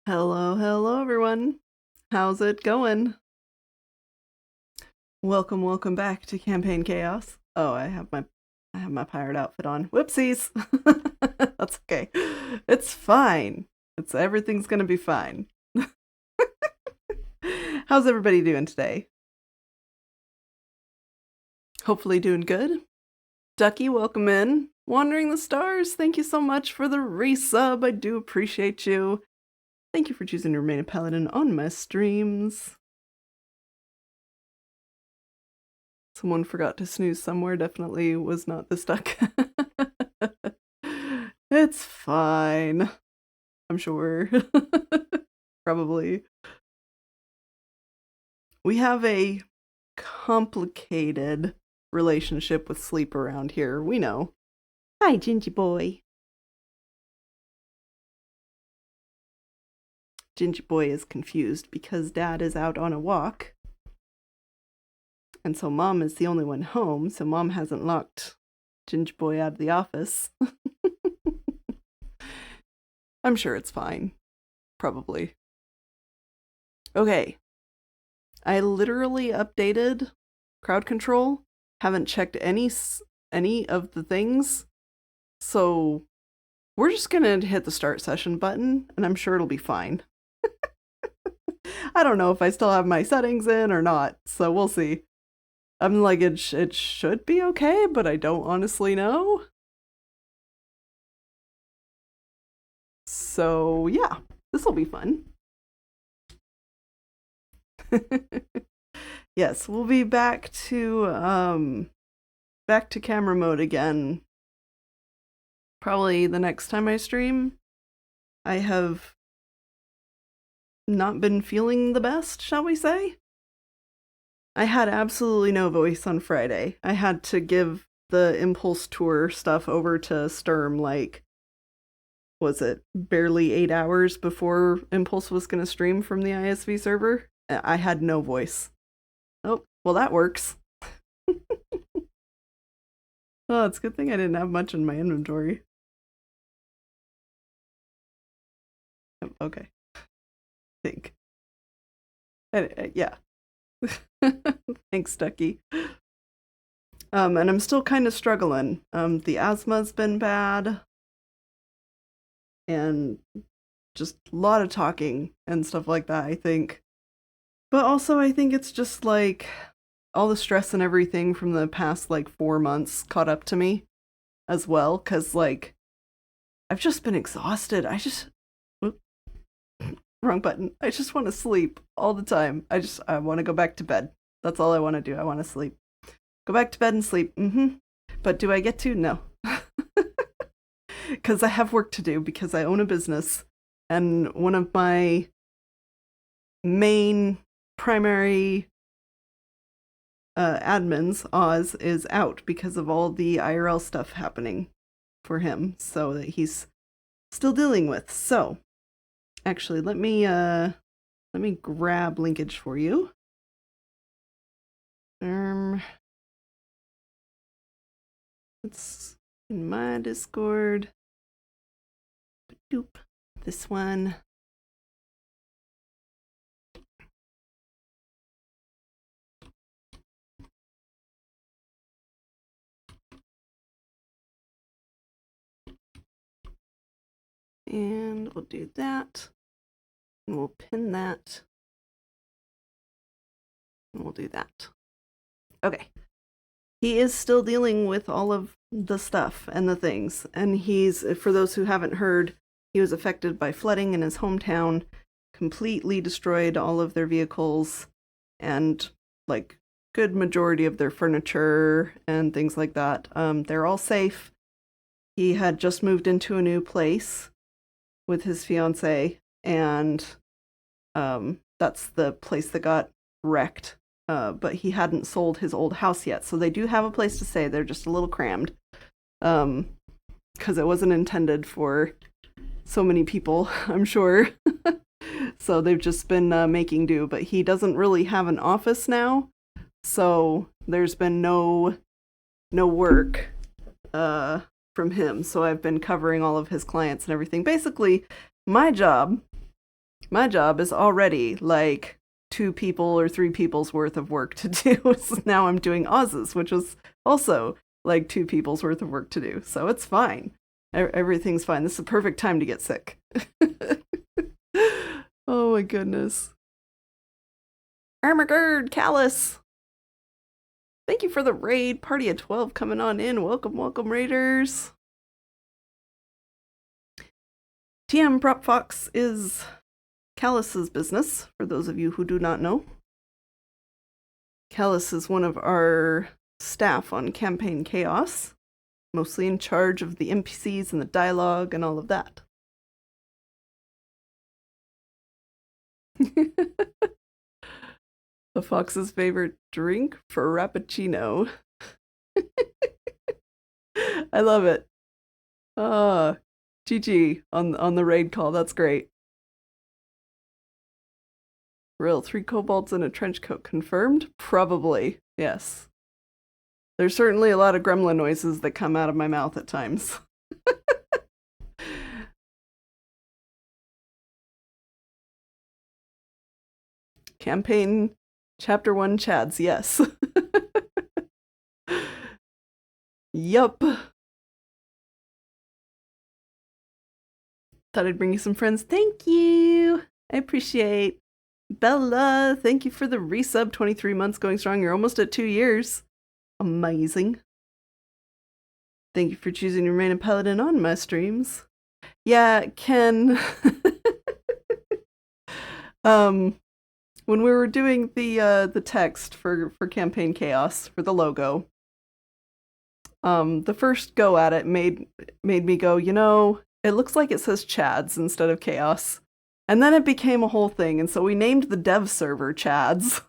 Hello everyone. How's it going? Welcome back to Campaign Chaos. Oh, I have my pirate outfit on. Whoopsies. That's okay. It's fine. Everything's gonna be fine. How's everybody doing today? Hopefully doing good. Ducky, welcome in. Wandering the Stars, thank you so much for the resub. I do appreciate you. Thank you for choosing to remain a paladin on my streams. Someone forgot to snooze somewhere. Definitely was not this duck. It's fine. I'm sure. Probably. We have a complicated relationship with sleep around here. We know. Hi, Gingy boy. Gingy boy is confused because dad is out on a walk. And so mom is the only one home, so mom hasn't locked Ginger Boy out of the office. I'm sure it's fine. Probably. Okay. I literally updated crowd control. Haven't checked any of the things. So we're just gonna hit the start session button, and I'm sure it'll be fine. I don't know if I still have my settings in or not, so we'll see. I'm like, it should be okay, but I don't honestly know. So yeah, this will be fun. Yes, we'll be back to camera mode again. Probably the next time I stream. I have not been feeling the best, shall we say? I had absolutely no voice on Friday. I had to give the Impulse Tour stuff over to Sturm, like, was it barely 8 hours before Impulse was going to stream from the ISV server? I had no voice. Oh, well, that works. Oh, it's a good thing I didn't have much in my inventory. Okay. I think. Yeah. Thanks, Ducky. And I'm still kind of struggling. The asthma's been bad. And just a lot of talking and stuff like that, I think. But also, I think it's just like all the stress and everything from the past like 4 months caught up to me as well, because like I've just been exhausted. Wrong button. I just want to sleep all the time. I want to go back to bed. That's all I want to do. I want to sleep. Go back to bed and sleep. But do I get to? No. Because I have work to do, because I own a business, and one of my main primary admins, Oz, is out because of all the IRL stuff happening for him, so that he's still dealing with. So, actually, let me grab linkage for you. It's in my Discord. Doop. This one. And we'll do that. And we'll pin that. And we'll do that. Okay. He is still dealing with all of the stuff and the things. And he's, for those who haven't heard, he was affected by flooding in his hometown, completely destroyed all of their vehicles and like good majority of their furniture and things like that. They're all safe. He had just moved into a new place with his fiance, and that's the place that got wrecked. But he hadn't sold his old house yet, so they do have a place to stay. They're just a little crammed, because it wasn't intended for so many people, I'm sure. So they've just been making do, but he doesn't really have an office now, so there's been no work from him. So I've been covering all of his clients and everything. Basically, my job My job is already like 2 people or 3 people's worth of work to do. So now I'm doing Oz's, which is also like 2 people's worth of work to do. So it's fine. Everything's fine. This is a perfect time to get sick. Oh my goodness. Armorgird, Callus. Thank you for the raid. Party of 12 coming on in. Welcome, welcome, raiders. TM Prop Fox is Callus's business, for those of you who do not know. Callus is one of our staff on Campaign Chaos, mostly in charge of the NPCs and the dialogue and all of that. The Fox's favorite drink for Rappuccino. I love it. GG on the raid call. That's great. Real 3 kobolds in a trench coat confirmed? Probably, yes. There's certainly a lot of gremlin noises that come out of my mouth at times. Campaign Chapter 1 Chads, yes. Yup. Thought I'd bring you some friends. Thank you. I appreciate. Bella, thank you for the resub. 23 months going strong. You're almost at 2 years. Amazing. Thank you for choosing to remain a paladin on my streams. Yeah, Ken. When we were doing the text for Campaign Chaos for the logo, the first go at it made me go, you know, it looks like it says Chads instead of Chaos. And then it became a whole thing, and so we named the dev server Chads.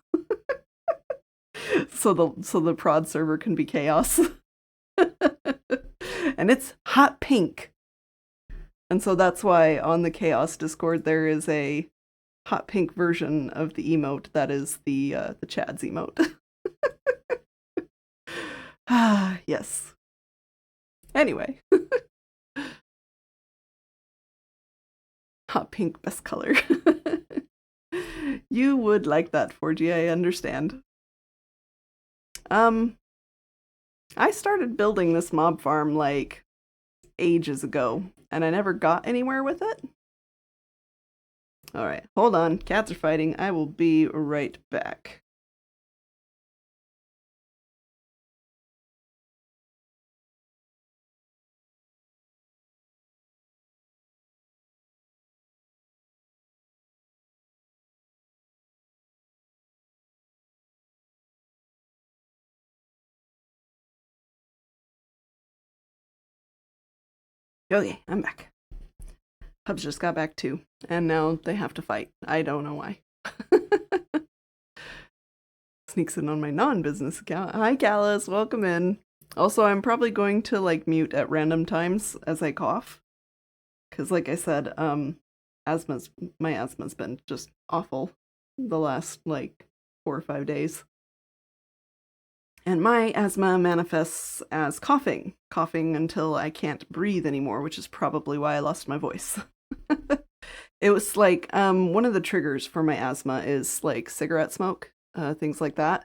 so the prod server can be Chaos. And it's hot pink. And so that's why on the Chaos Discord there is a hot pink version of the emote that is the Chads emote. Yes. Anyway. Hot pink, best color. You would like that, 4G, I understand. I started building this mob farm like ages ago, and I never got anywhere with it. Alright, hold on. Cats are fighting. I will be right back. Okay, I'm back. Hubs just got back too, and now they have to fight. I don't know why. Sneaks in on my non-business account. Hi, Callus, welcome in. Also, I'm probably going to like mute at random times as I cough, because like I said, my asthma's been just awful the last like 4 or 5 days. And my asthma manifests as coughing until I can't breathe anymore, which is probably why I lost my voice. It was like, one of the triggers for my asthma is like cigarette smoke, things like that.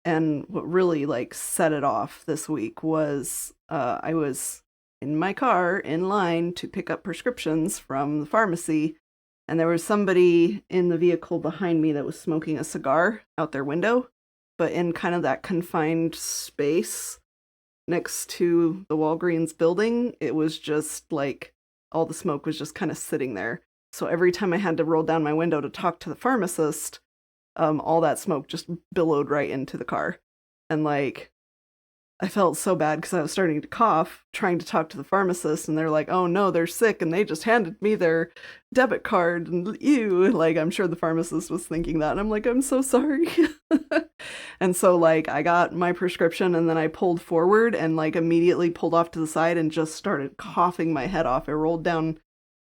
And what really like set it off this week was I was in my car in line to pick up prescriptions from the pharmacy, and there was somebody in the vehicle behind me that was smoking a cigar out their window, but in kind of that confined space next to the Walgreens building. It was just like all the smoke was just kind of sitting there. So every time I had to roll down my window to talk to the pharmacist, all that smoke just billowed right into the car. And like, I felt so bad because I was starting to cough, trying to talk to the pharmacist, and they're like, oh no, they're sick, and they just handed me their debit card, and ew, like, I'm sure the pharmacist was thinking that, and I'm like, I'm so sorry. And so, like, I got my prescription, and then I pulled forward, and, like, immediately pulled off to the side, and just started coughing my head off. I rolled down,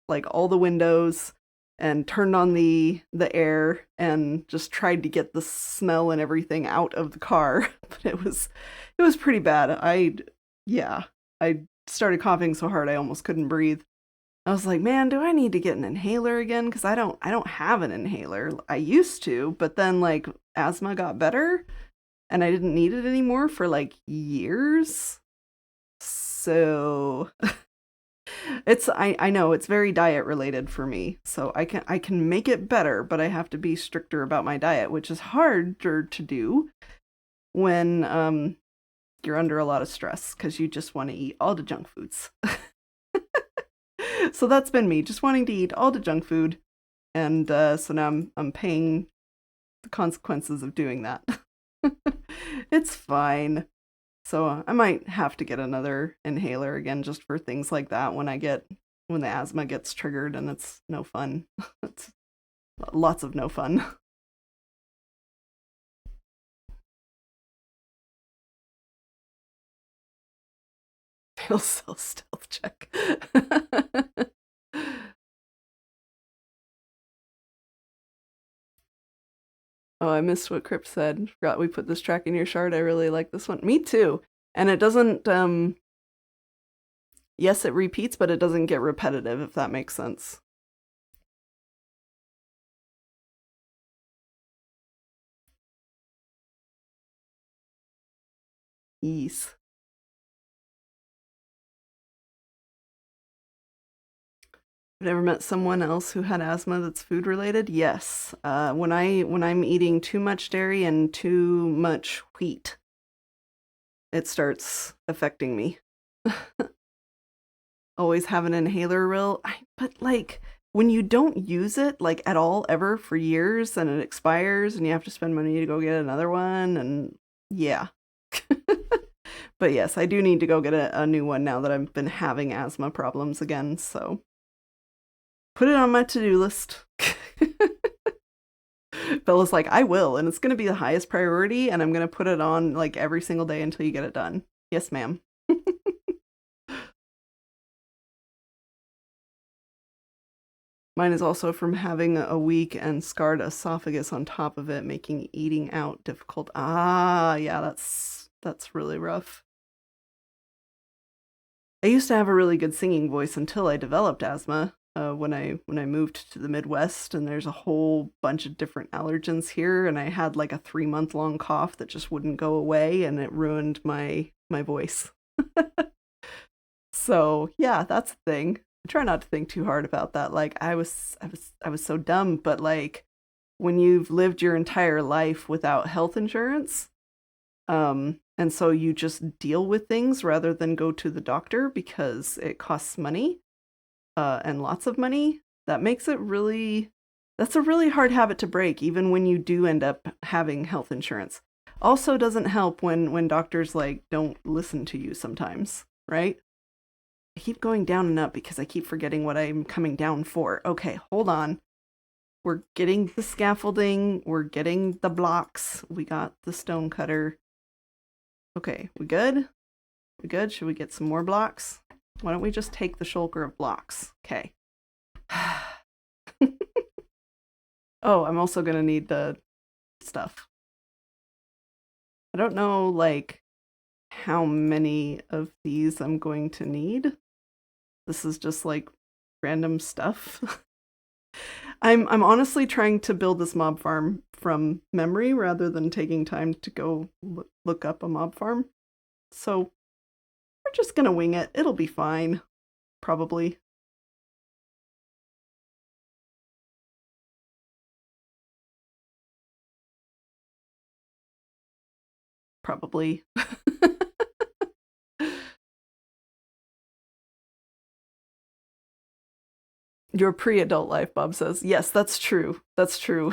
like, all the windows, and turned on the air, and just tried to get the smell and everything out of the car, but it was pretty bad. I started coughing so hard I almost couldn't breathe. I was like, man, do I need to get an inhaler again? Because I don't have an inhaler. I used to, but then like asthma got better and I didn't need it anymore for like years. So I know it's very diet related for me. So I can make it better, but I have to be stricter about my diet, which is harder to do when you're under a lot of stress because you just want to eat all the junk foods. So that's been me, just wanting to eat all the junk food, and so now I'm paying the consequences of doing that. It's fine. So I might have to get another inhaler again just for things like that when the asthma gets triggered and it's no fun. It's lots of no fun. Fail cell stealth check. Oh, I missed what Crip said. Forgot we put this track in your shard. I really like this one. Me too. And it doesn't yes, it repeats, but it doesn't get repetitive, if that makes sense. Yes. I've never met someone else who had asthma that's food related. Yes. When I'm eating too much dairy and too much wheat, it starts affecting me. Always have an inhaler real, but like when you don't use it like at all ever for years and it expires and you have to spend money to go get another one and yeah. But yes, I do need to go get a new one now that I've been having asthma problems again, so put it on my to-do list. Bella's like, I will, and it's going to be the highest priority, and I'm going to put it on like every single day until you get it done. Yes, ma'am. Mine is also from having a weak and scarred esophagus on top of it, making eating out difficult. Ah, yeah, that's really rough. I used to have a really good singing voice until I developed asthma. When I moved to the Midwest, and there's a whole bunch of different allergens here, and I had like a 3 month long cough that just wouldn't go away, and it ruined my voice. So yeah, that's the thing. I try not to think too hard about that. Like I was so dumb, but like when you've lived your entire life without health insurance, and so you just deal with things rather than go to the doctor because it costs money, and lots of money, that makes it really, that's a really hard habit to break, even when you do end up having health insurance. Also doesn't help when doctors like don't listen to you sometimes, right? I keep going down and up because I keep forgetting what I'm coming down for. Okay, hold on. We're getting the scaffolding, we're getting the blocks, we got the stone cutter. Okay, we good? We good? Should we get some more blocks? Why don't we just take the shulker of blocks? Okay. Oh, I'm also gonna need the stuff. I don't know, like, how many of these I'm going to need. This is just like random stuff. I'm honestly trying to build this mob farm from memory rather than taking time to go look up a mob farm. So we're just gonna wing it. It'll be fine, probably. Probably. Your pre-adult life, Bob says. Yes, that's true. That's true.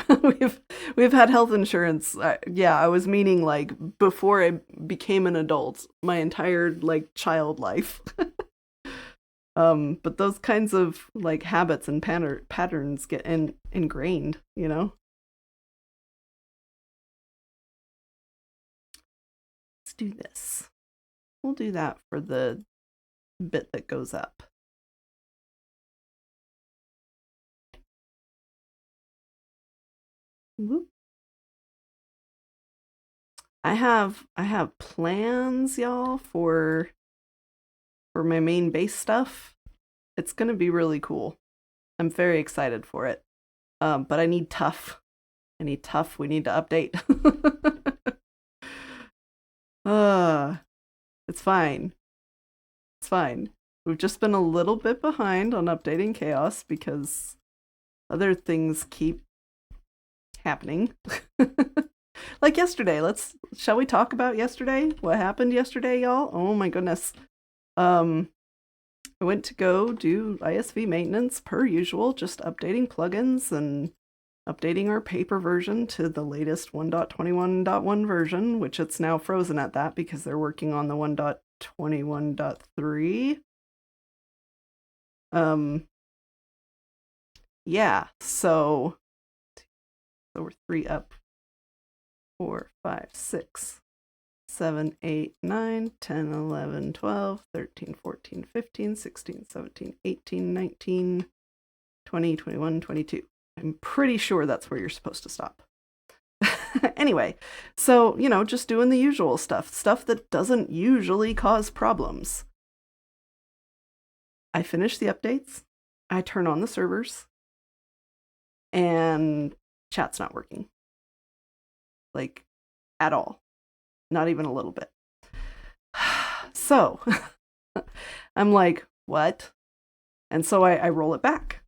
We've had health insurance. Yeah, I was meaning like before I became an adult, my entire like child life. But those kinds of like habits and patterns get ingrained, you know? Let's do this. We'll do that for the bit that goes up. Whoop. I have plans, y'all, for my main base stuff. It's going to be really cool. I'm very excited for it. But I need tough. We need to update. It's fine. It's fine. We've just been a little bit behind on updating Chaos because other things keep happening. Like yesterday. Shall we talk about yesterday? What happened yesterday, y'all? Oh my goodness. I went to go do ISV maintenance per usual, just updating plugins and updating our paper version to the latest 1.21.1 version, which it's now frozen at that because they're working on the 1.21.3. Yeah, so we're 3 up. 4, 5, 6, 7, 8, 9, 10, 11, 12, 13, 14, 15, 16, 17, 18, 19, 20, 21, 22. I'm pretty sure that's where you're supposed to stop. Anyway, so, just doing the usual stuff that doesn't usually cause problems. I finish the updates, I turn on the servers, and chat's not working. Like, at all. Not even a little bit. So, I'm like, what? And so I roll it back.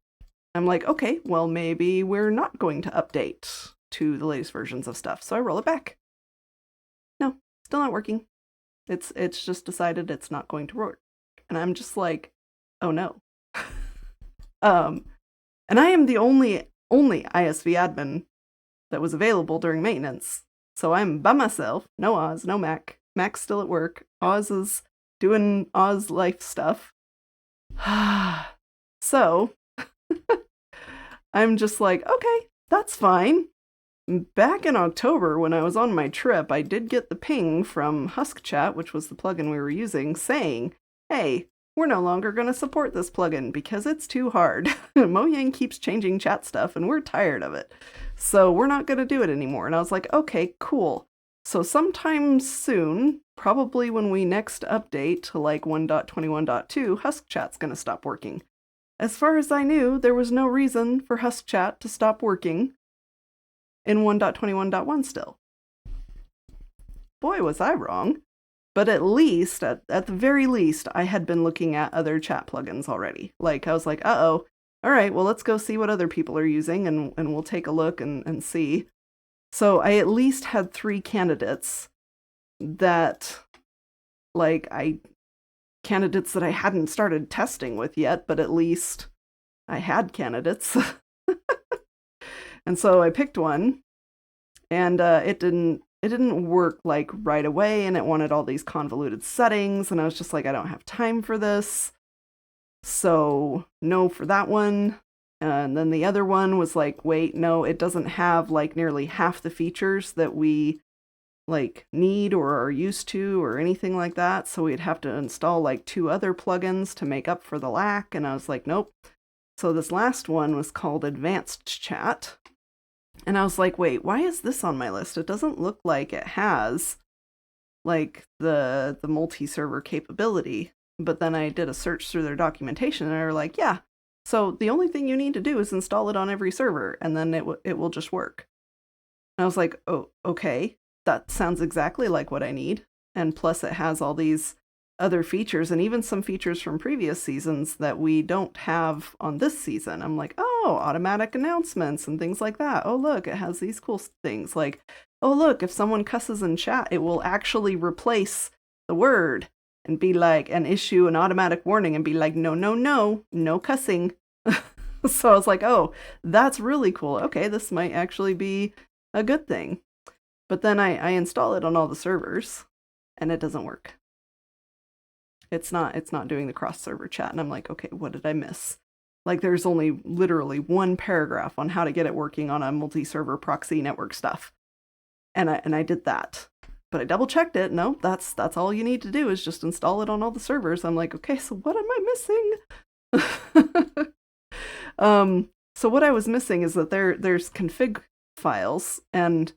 I'm like, okay, well, maybe we're not going to update to the latest versions of stuff. So I roll it back. No, still not working. It's just decided it's not going to work. And I'm just like, oh no. And I am the only ISV admin that was available during maintenance. So I'm by myself, no Oz, no Mac. Mac's still at work. Oz is doing Oz life stuff. So I'm just like, okay, that's fine. Back in October, when I was on my trip, I did get the ping from HuskChat, which was the plugin we were using, saying, hey, we're no longer going to support this plugin because it's too hard. Mojang keeps changing chat stuff and we're tired of it. So we're not going to do it anymore. And I was like, okay, cool. So sometime soon, probably when we next update to like 1.21.2, HuskChat's going to stop working. As far as I knew, there was no reason for HuskChat to stop working in 1.21.1 still. Boy, was I wrong. But at least, at the very least, I had been looking at other chat plugins already. Like, I was like, uh-oh, all right, well, let's go see what other people are using, and we'll take a look and see. So I at least had 3 candidates that, candidates that I hadn't started testing with yet, but at least I had candidates. And so I picked one, and it didn't work like right away, and it wanted all these convoluted settings, and I was just like, I don't have time for this. So no for that one. And then the other one was like, wait, no, it doesn't have like nearly half the features that we like need or are used to or anything like that. So we'd have to install like 2 other plugins to make up for the lack. And I was like, nope. So this last one was called Advanced Chat. And I was like, wait, why is this on my list? It doesn't look like it has like the multi-server capability. But then I did a search through their documentation and they were like, yeah, so the only thing you need to do is install it on every server and then it will just work. And I was like, oh, okay, that sounds exactly like what I need. And plus it has all these other features and even some features from previous seasons that we don't have on this season. I'm like, oh, automatic announcements and things like that. Oh, look, it has these cool things like, oh, look, if someone cusses in chat, it will actually replace the word and be like, and issue an automatic warning and be like, no, no, no, no cussing. So I was like, oh, that's really cool. Okay, this might actually be a good thing. But then I install it on all the servers and it doesn't work. It's not doing the cross-server chat. And I'm like, okay, what did I miss? Like there's only literally 1 paragraph on how to get it working on a multi-server proxy network stuff. And I did that. But I double checked it. No, that's all you need to do is just install it on all the servers. I'm like, okay, so what am I missing? So what I was missing is that there's config files, and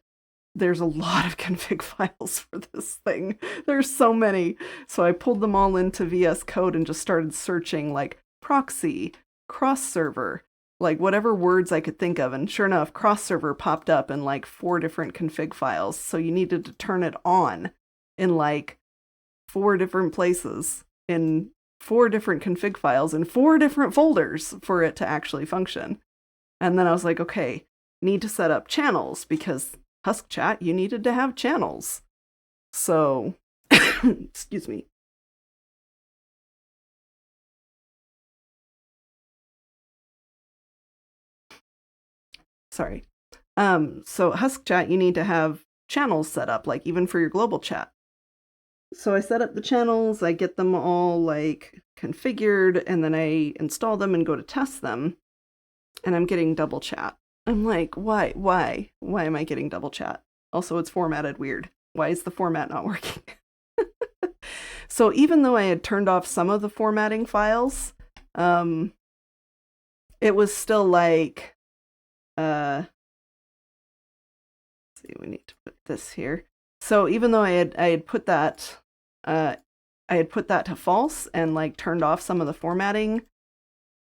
there's a lot of config files for this thing. There's so many. So I pulled them all into VS Code and just started searching like, proxy, cross server, like whatever words I could think of. And sure enough, cross server popped up in like 4 different config files. So you needed to turn it on in like 4 different places in 4 different config files in 4 different folders for it to actually function. And then I was like, okay, need to set up channels because Husk Chat, you needed to have channels. So, excuse me. Sorry. So Husk Chat, you need to have channels set up, like even for your global chat. So I set up the channels, I get them all like configured, and then I install them and go to test them. And I'm getting double chat. I'm like, why am I getting double chat? Also, it's formatted weird. Why is the format not working? So even though I had turned off some of the formatting files, it was still like, let's see, we need to put this here. So even though I had put that, I had put that to false and like turned off some of the formatting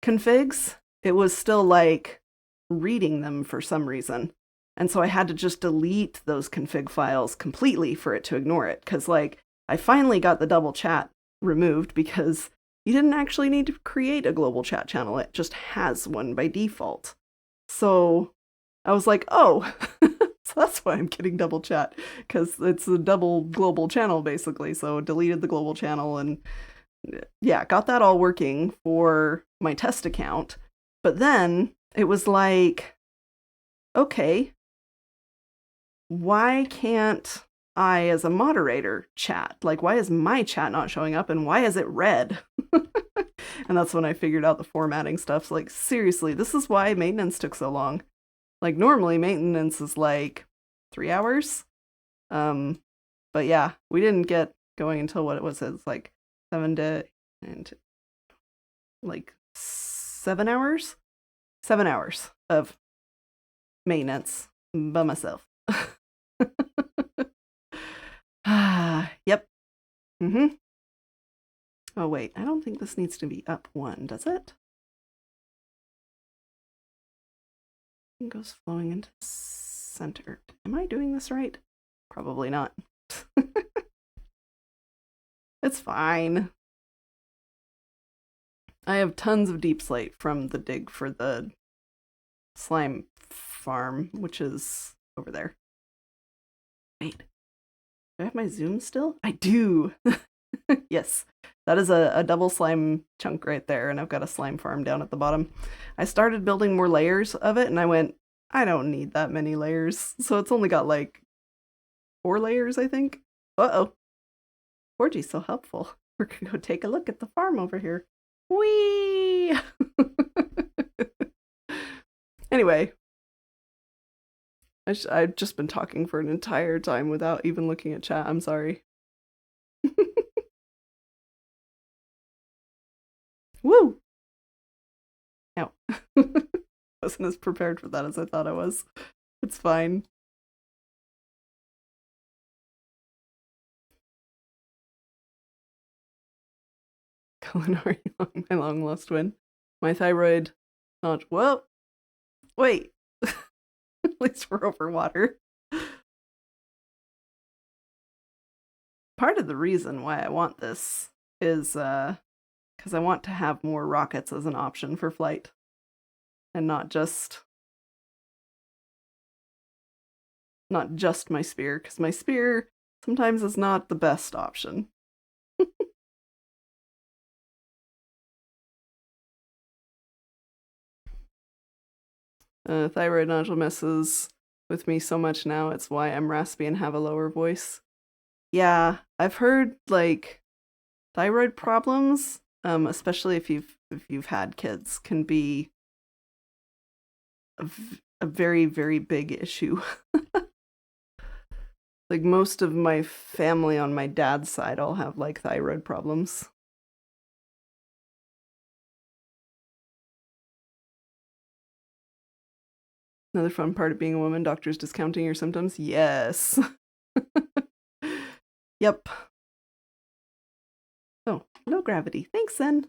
configs, it was still like reading them for some reason. And so I had to just delete those config files completely for it to ignore it. Because like I finally got the double chat removed because you didn't actually need to create a global chat channel. It just has one by default. So I was like, oh, so that's why I'm getting double chat, because it's a double global channel basically. So deleted the global channel and yeah, got that all working for my test account. But then it was like, okay, why can't I, as a moderator, chat? Like, why is my chat not showing up and why is it red? And that's when I figured out the formatting stuff. So, like, seriously, this is why maintenance took so long. Like, normally maintenance is like 3 hours. But yeah, we didn't get going until what it was. It's like 7 to and like 7 hours. 7 hours of maintenance by myself. Yep. Oh wait, I don't think this needs to be up 1, does it? It goes flowing into the center. Am I doing this right? Probably not. It's fine. I have tons of deep slate from the dig for the slime farm, which is over there. Wait, do I have my zoom still? I do. Yes, that is a double slime chunk right there, and I've got a slime farm down at the bottom. I started building more layers of it, and I went, I don't need that many layers. So it's only got like 4 layers, I think. Uh-oh. 4G's so helpful. We're gonna go take a look at the farm over here. Whee! Anyway, I've just been talking for an entire time without even looking at chat. I'm sorry. Woo! Ow. Wasn't as prepared for that as I thought I was. It's fine. Culinary, my long lost twin. My thyroid not. Well, wait. At least we're over water. Part of the reason why I want this is because I want to have more rockets as an option for flight, and not just my spear, because my spear sometimes is not the best option. Thyroid nodule messes with me so much now, it's why I'm raspy and have a lower voice. Yeah, I've heard like thyroid problems, especially if you've had kids, can be a very, very big issue. Like most of my family on my dad's side all have like thyroid problems. Another fun part of being a woman, doctors discounting your symptoms? Yes. Yep. Oh, no gravity. Thanks, then.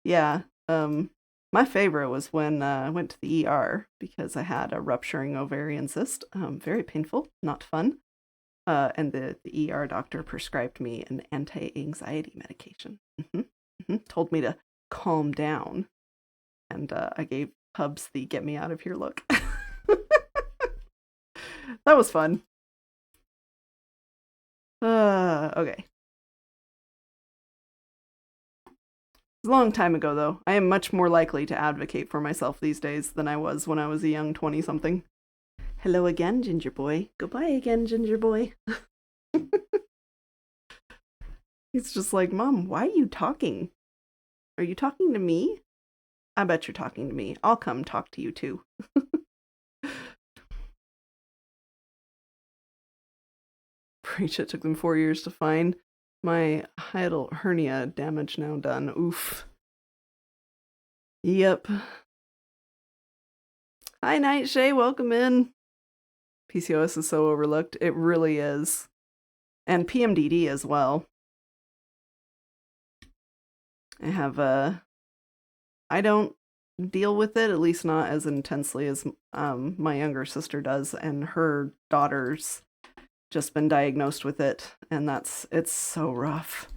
Yeah. My favorite was when I went to the ER because I had a rupturing ovarian cyst. Very painful, not fun. And the ER doctor prescribed me an anti-anxiety medication. Told me to calm down, and I gave Hubs the "get me out of here" look. That was fun. Okay. It's a long time ago, though. I am much more likely to advocate for myself these days than I was when I was a young 20-something. Hello again, Ginger Boy. Goodbye again, Ginger Boy. He's just like, Mom, why are you talking? Are you talking to me? I bet you're talking to me. I'll come talk to you too. Preach, it took them 4 years to find. My hiatal hernia damage now done. Oof. Yep. Hi, Nightshay. Welcome in. PCOS is so overlooked. It really is. And PMDD as well. I don't deal with it, at least not as intensely as my younger sister does, and her daughter's just been diagnosed with it, and it's so rough.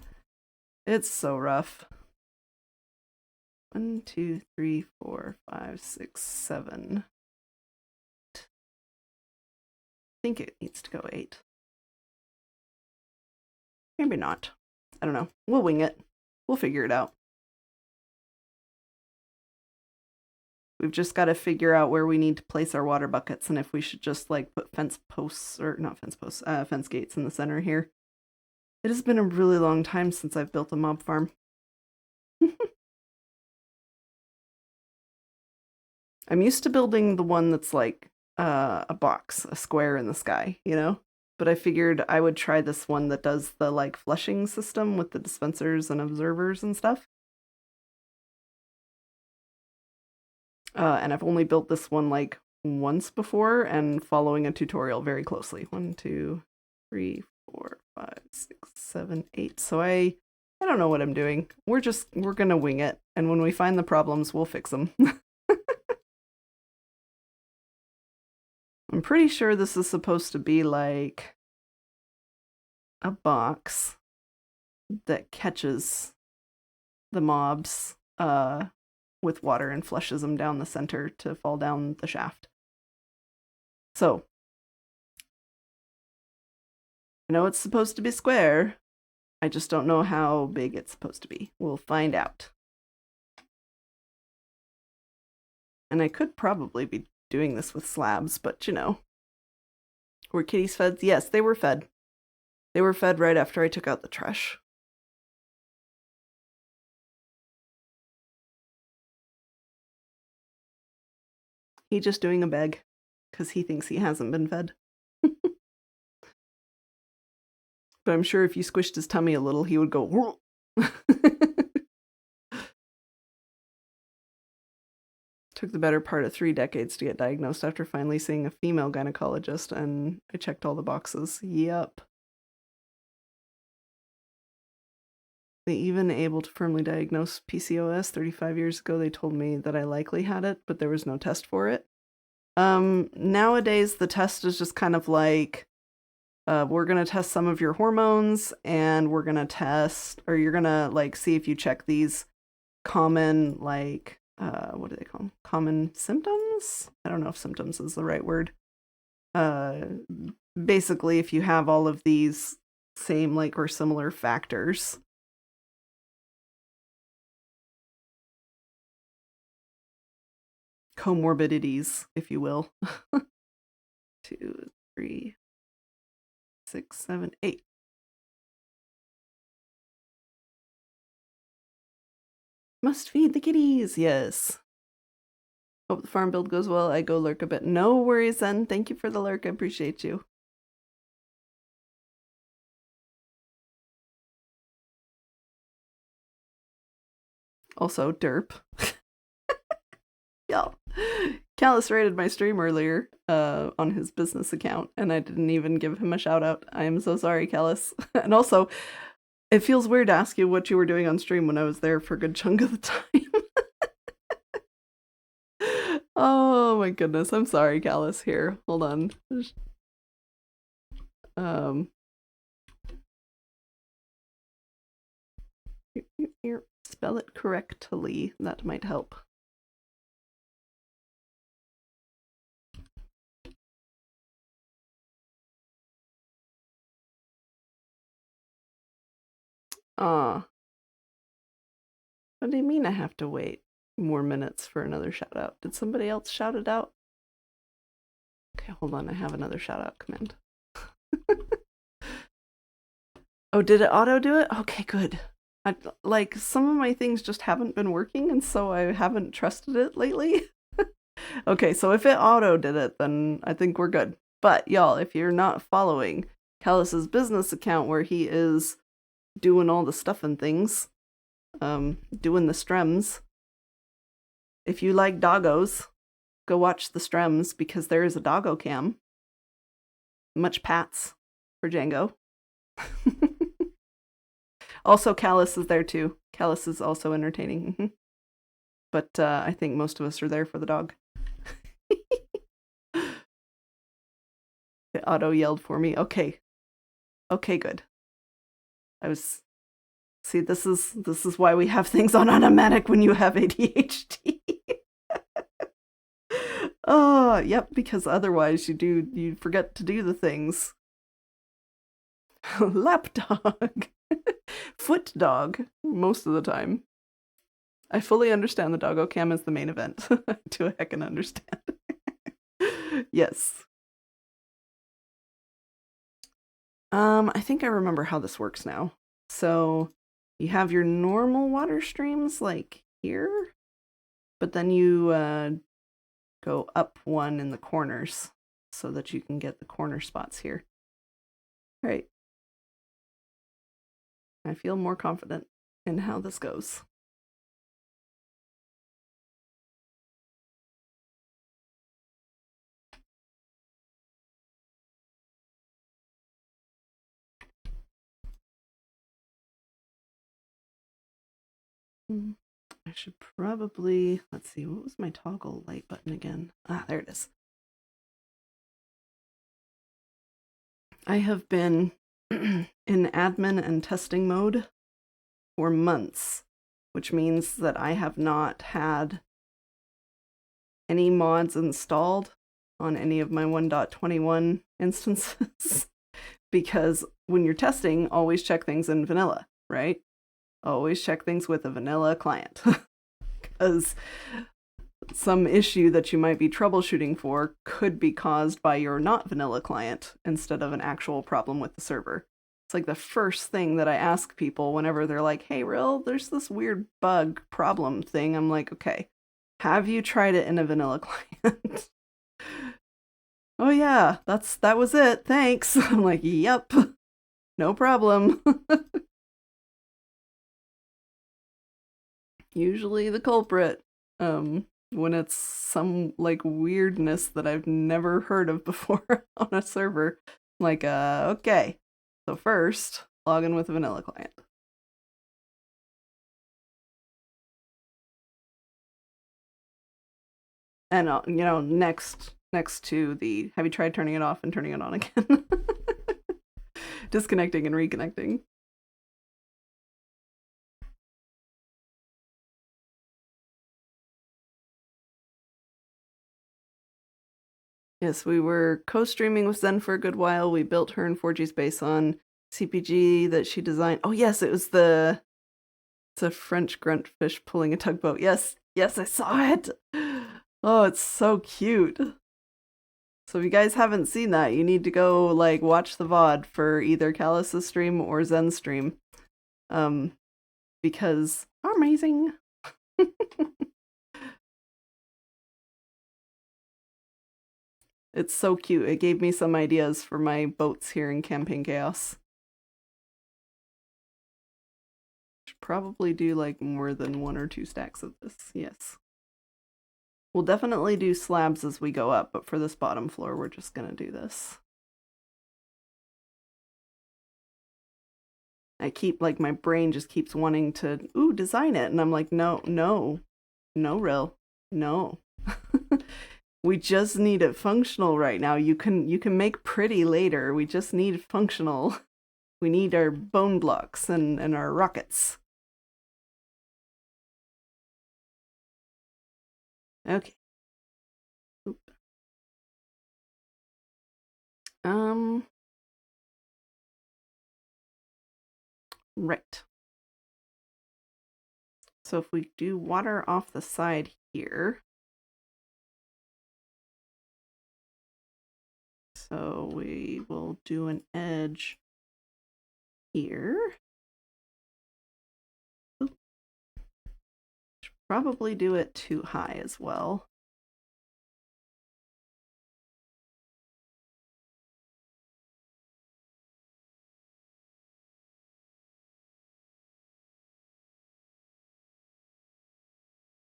It's so rough. 1, 2, 3, 4, 5, 6, 7. I think it needs to go 8. Maybe not. I don't know. We'll wing it. We'll figure it out. We've just got to figure out where we need to place our water buckets and if we should just like put fence gates in the center here. It has been a really long time since I've built a mob farm. I'm used to building the one that's like a box, a square in the sky, you know? But I figured I would try this one that does the like flushing system with the dispensers and observers and stuff. And I've only built this one like once before and following a tutorial very closely. 1, 2, 3, 4, 5, 6, 7, 8. So I don't know what I'm doing. We're gonna wing it, and when we find the problems, we'll fix them. I'm pretty sure this is supposed to be like a box that catches the mobs with water and flushes them down the center to fall down the shaft. So, I know it's supposed to be square. I just don't know how big it's supposed to be. We'll find out. And I could probably be doing this with slabs, but you know. Were kitties fed? Yes, they were fed. They were fed right after I took out the trash. He just doing a beg because he thinks he hasn't been fed. But I'm sure if you squished his tummy a little, he would go. Took the better part of 3 decades to get diagnosed after finally seeing a female gynecologist, and I checked all the boxes. Yep. They even able to firmly diagnose PCOS 35 years ago. They told me that I likely had it, but there was no test for it. Nowadays, the test is just kind of like, we're going to test some of your hormones, and we're going to test, or you're going to like see if you check these common, like, what do they call them? Common symptoms? I don't know if symptoms is the right word. Basically, if you have all of these same, like, or similar factors. Comorbidities, if you will. 2, 3, 6, 7, 8. Must feed the kitties, yes. Hope the farm build goes well. I go lurk a bit. No worries, then. Thank you for the lurk. I appreciate you. Also, derp. Y'all. Callus rated my stream earlier on his business account, and I didn't even give him a shout out. I am so sorry, Callus. And also, It feels weird to ask you what you were doing on stream when I was there for a good chunk of the time. Oh my goodness. I'm sorry, Callus. Here, hold on. Um, spell it correctly. That might help. What do you mean I have to wait more minutes for another shout out? Did somebody else shout it out? Okay, hold on. I have another shout out command. Oh, did it auto do it? Okay, good. Like, some of my things just haven't been working, and so I haven't trusted it lately. Okay, so if it auto did it, then I think we're good. But y'all, if you're not following Callus's business account where he is doing all the stuff and things, doing the strems, if you like doggos, go watch the strems because there is a doggo cam. Much pats for Django. Also, Callus is there too. Callus is also entertaining. But I think most of us are there for the dog. Otto yelled for me. Okay. Okay, good. I was... See, this is why we have things on automatic when you have ADHD. Oh, yep, because otherwise you forget to do the things. Lapdog. Foot dog, most of the time. I fully understand the doggo cam is the main event. To a heckin' understand. Yes. I think I remember how this works now. So you have your normal water streams like here, but then you go up one in the corners so that you can get the corner spots here. All right. I feel more confident in how this goes. I should probably, let's see, what was my toggle light button again? Ah, there it is. I have been in admin and testing mode for months, which means that I have not had any mods installed on any of my 1.21 instances. Because when you're testing, always check things in vanilla, right? Always check things with a vanilla client. Because some issue that you might be troubleshooting for could be caused by your not vanilla client instead of an actual problem with the server. It's like the first thing that I ask people whenever they're like, hey, Rill, there's this weird bug problem thing. I'm like, okay, have you tried it in a vanilla client? Oh yeah, that was it, thanks. I'm like, yep, no problem. Usually the culprit. When it's some like weirdness that I've never heard of before on a server. Like, okay. So first, log in with a vanilla client. And next to the have you tried turning it off and turning it on again? Disconnecting and reconnecting. Yes, we were co-streaming with Zen for a good while. We built her and 4G's base on CPG that she designed. Oh yes, it's a French grunt fish pulling a tugboat. Yes, I saw it. Oh, it's so cute. So if you guys haven't seen that, you need to go like watch the VOD for either Callus's stream or Zen's stream. Because amazing. It's so cute. It gave me some ideas for my boats here in Campaign Chaos. Should probably do like more than 1 or 2 stacks of this. Yes. We'll definitely do slabs as we go up, but for this bottom floor, we're just gonna do this. I keep, like, my brain just keeps wanting to, ooh, design it. And I'm like, no, no, no, real, no. We just need it functional right now. You can make pretty later. We just need functional. We need our bone blocks and our rockets. Okay. Oop. Um. Right. So if we do water off the side here, so we will do an edge here. Oop. Should probably do it too high as well.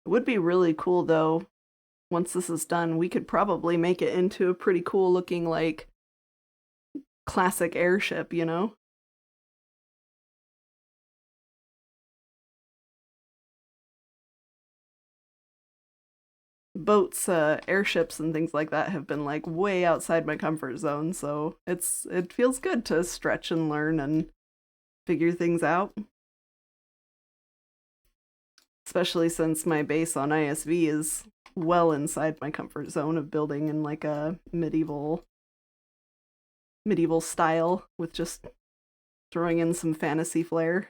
It would be really cool though, once this is done, we could probably make it into a pretty cool looking, like, classic airship, you know? Boats, airships and things like that have been, like, way outside my comfort zone, so it feels good to stretch and learn and figure things out. Especially since my base on ISV is well inside my comfort zone of building in, like, a medieval style with just throwing in some fantasy flair.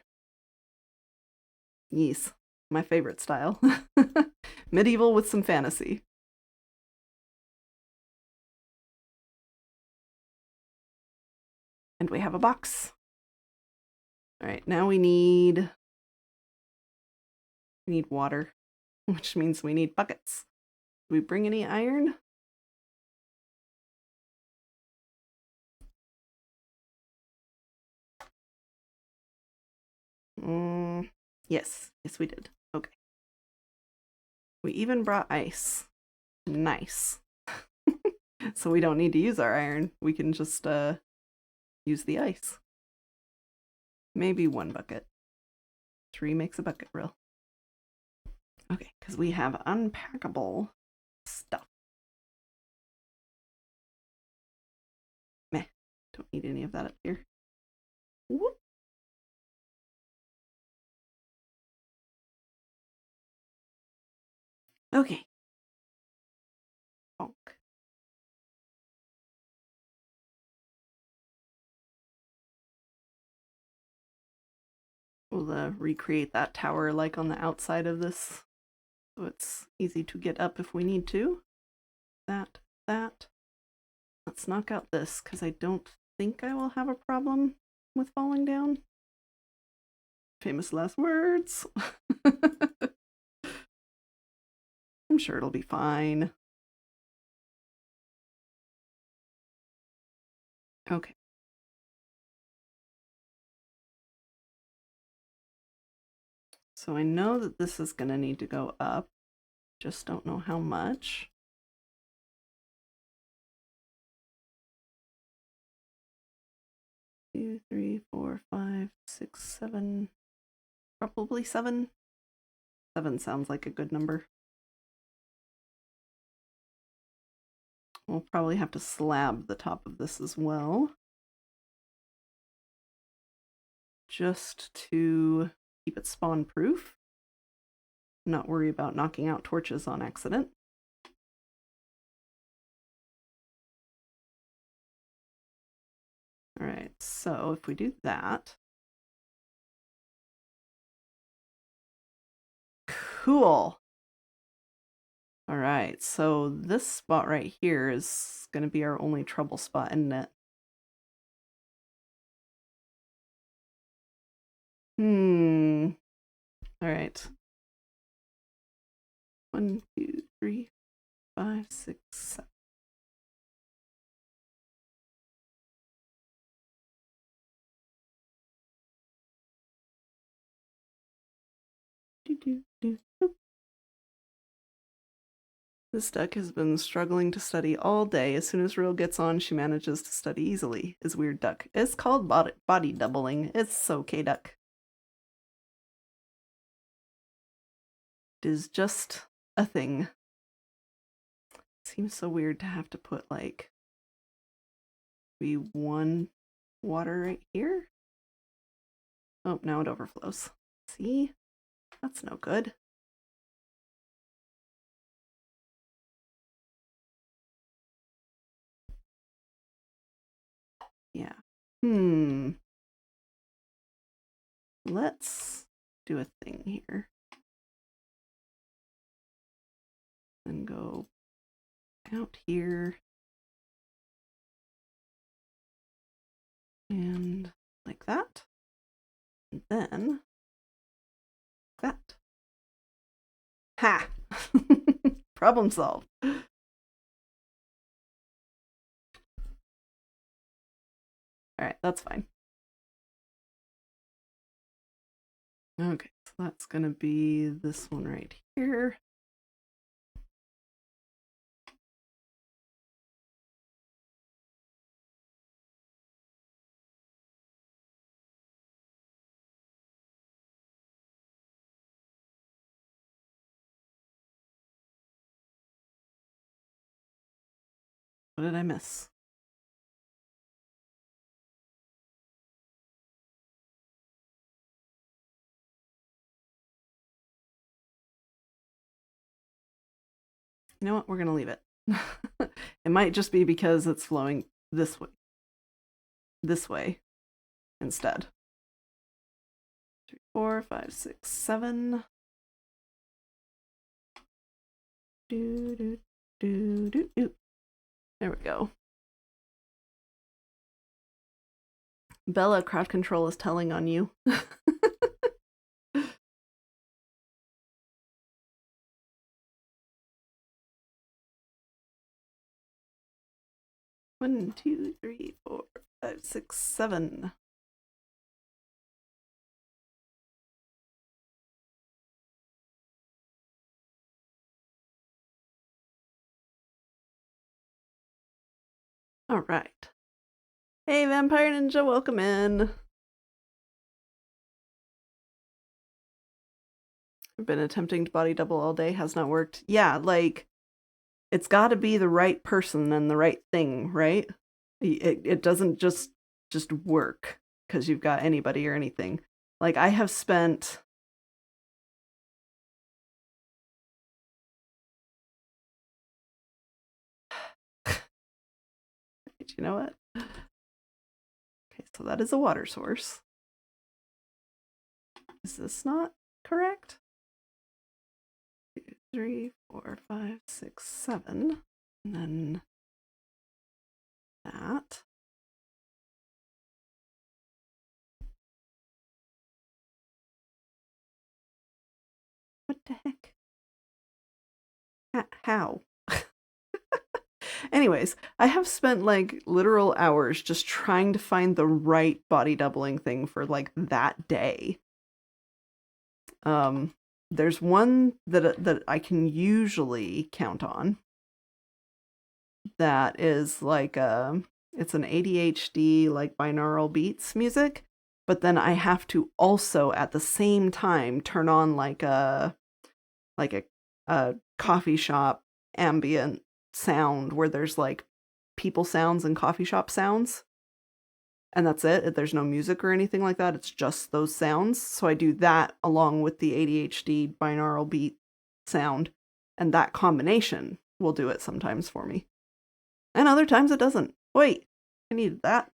Yes, my favorite style. Medieval with some fantasy. And we have a box. All right, now we need water, which means we need buckets. Do we bring any iron? Yes, we did. Okay. We even brought ice. Nice. So we don't need to use our iron. We can just use the ice. Maybe 1 bucket. 3 makes a bucket real. Okay, because we have unpackable stuff. Meh, don't need any of that up here. Whoop. Okay. Bonk. We'll recreate that tower, like, on the outside of this, so it's easy to get up if we need to. That. Let's knock out this, because I don't think I will have a problem with falling down. Famous last words. I'm sure it'll be fine. Okay. So I know that this is going to need to go up. Just don't know how much. Two, three, four, five, six, 7. Probably 7. 7 sounds like a good number. We'll probably have to slab the top of this as well, just to keep it spawn proof. Not worry about knocking out torches on accident. All right, so if we do that. Cool. All right, so this spot right here is going to be our only trouble spot, isn't it? All right. 1, 2, 3, 5, 6, 7. This duck has been struggling to study all day. As soon as Reel gets on, she manages to study easily. Is weird duck. It's called body doubling. It's okay, duck. It is just a thing. Seems so weird to have to put like maybe one water right here. Oh, now it overflows. See? That's no good. Yeah. Let's do a thing here. And go out here. And like that. And then that. Ha! Problem solved. Alright, that's fine. Okay, so that's gonna be this one right here. What did I miss? You know what? We're gonna leave it. It might just be because it's flowing this way instead. 3, 4, 5, 6, 7. Do, do, do, do, do. There we go. Bella, crowd control is telling on you. 1, 2, 3, 4, 5, 6, 7. All right. Hey, Vampire Ninja, welcome in. I've been attempting to body double all day, has not worked. Yeah, like, it's got to be the right person and the right thing, right? It doesn't just work because you've got anybody or anything. Like, I have spent... You know what? Okay, so that is a water source. Is this not correct? 2, 3, 4, 5, 6, 7. And then that. What the heck? How? Anyways, I have spent like literal hours just trying to find the right body doubling thing for like that day. There's one that I can usually count on. That is like it's an ADHD like binaural beats music, but then I have to also at the same time turn on like a coffee shop ambient sound where there's like people sounds and coffee shop sounds. And that's it. There's no music or anything like that. It's just those sounds. So I do that along with the ADHD binaural beat sound. And that combination will do it sometimes for me. And other times it doesn't. Wait, I needed that.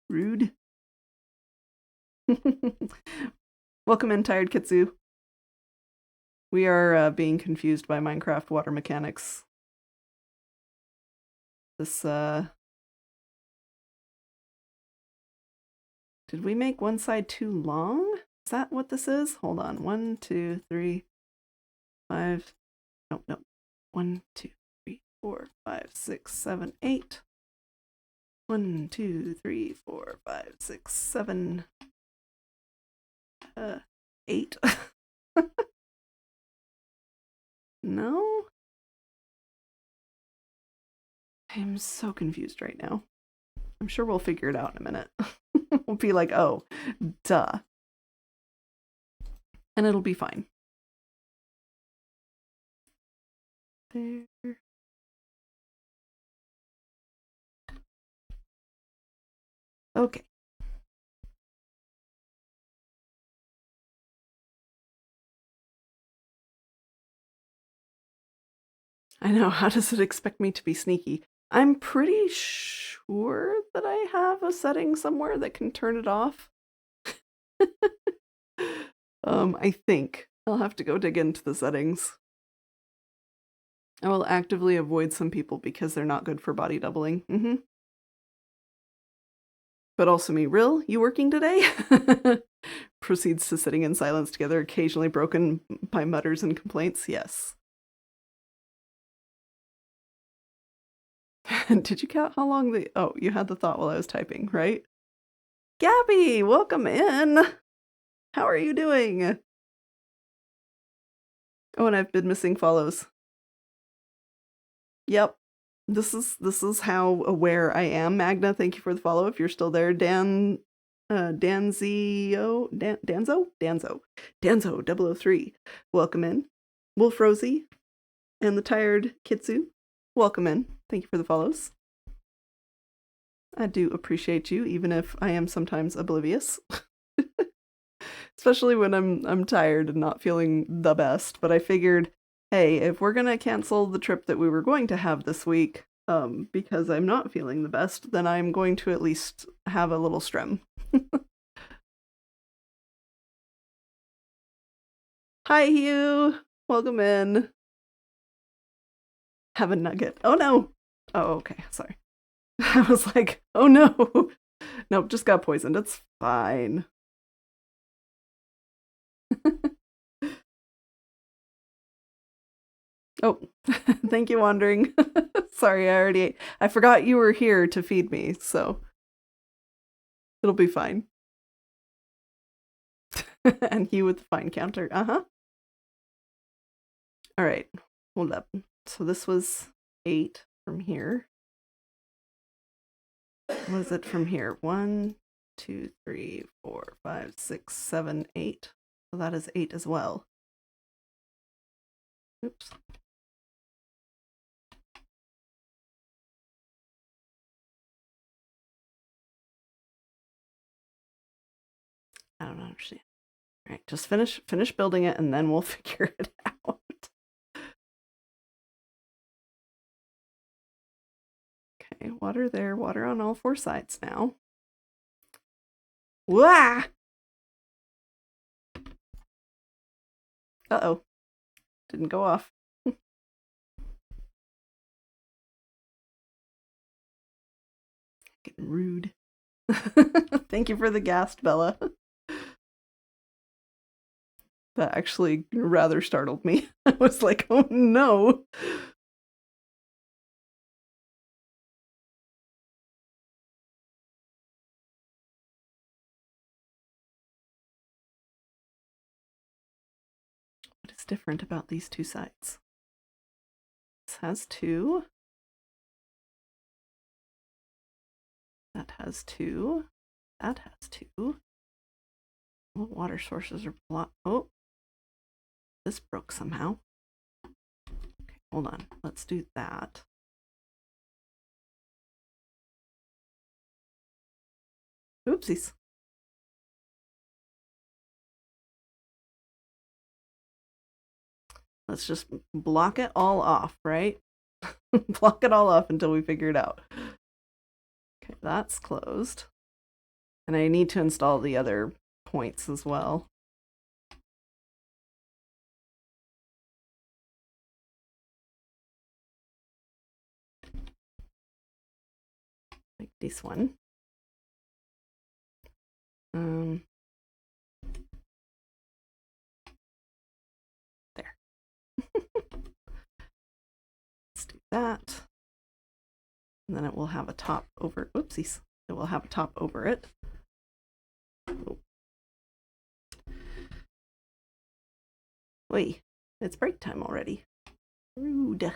Rude. Welcome in, Tired Kitsu. We are being confused by Minecraft water mechanics. This, did we make one side too long? Is that what this is? Hold on. 1, 2, 3, 5. No. 1, 2, 3, 4, 5, 6, 7, 8. 1, 2, 3, 4, 5, 6, 7. 8. No? I'm so confused right now. I'm sure we'll figure it out in a minute. We'll be like, oh, duh. And it'll be fine. There. Okay. I know, how does it expect me to be sneaky? I'm pretty sure that I have a setting somewhere that can turn it off. I think. I'll have to go dig into the settings. I will actively avoid some people because they're not good for body doubling. But also me, Rill, you working today? Proceeds to sitting in silence together, occasionally broken by mutters and complaints. Yes. Did you count how long the... Oh, you had the thought while I was typing, right? Gabby, welcome in. How are you doing? Oh, and I've been missing follows. Yep. This is how aware I am. Magna, thank you for the follow. If you're still there, Danzo 003. Welcome in. Wolf Rosie and the tired Kitsu. Welcome in. Thank you for the follows. I do appreciate you, even if I am sometimes oblivious. Especially when I'm tired and not feeling the best. But I figured, hey, if we're gonna cancel the trip that we were going to have this week, because I'm not feeling the best, then I'm going to at least have a little strem. Hi, Hugh. Welcome in. Have a nugget. Oh no. Oh, okay. Sorry. I was like, oh no. Nope, just got poisoned. It's fine. Oh, thank you, Wandering. Sorry, I already ate. I forgot you were here to feed me, so it'll be fine. And he with the fine counter. Uh-huh. All right, hold up. So this was 8 from here. What is it from here? 1, 2, 3, 4, 5, 6, 7, 8. So that is 8 as well. Oops. I don't understand. All right, just finish building it and then we'll figure it out. Okay, water there, water on all 4 sides now. Wah! Uh-oh. Didn't go off. Getting rude. Thank you for the ghast, Bella. That actually rather startled me. I was like, oh no. What is different about these 2 sides? This has 2. That has 2. That has 2. What water sources are blocked? Oh, this broke somehow. Okay, hold on. Let's do that. Oopsies. Let's just block it all off, right? Block it all off until we figure it out. Okay, that's closed. And I need to install the other points as well. Like this one. There. Let's do that. And then it will have a top over, oopsies. It will have a top over it. Oh. Wait, it's break time already. Rude.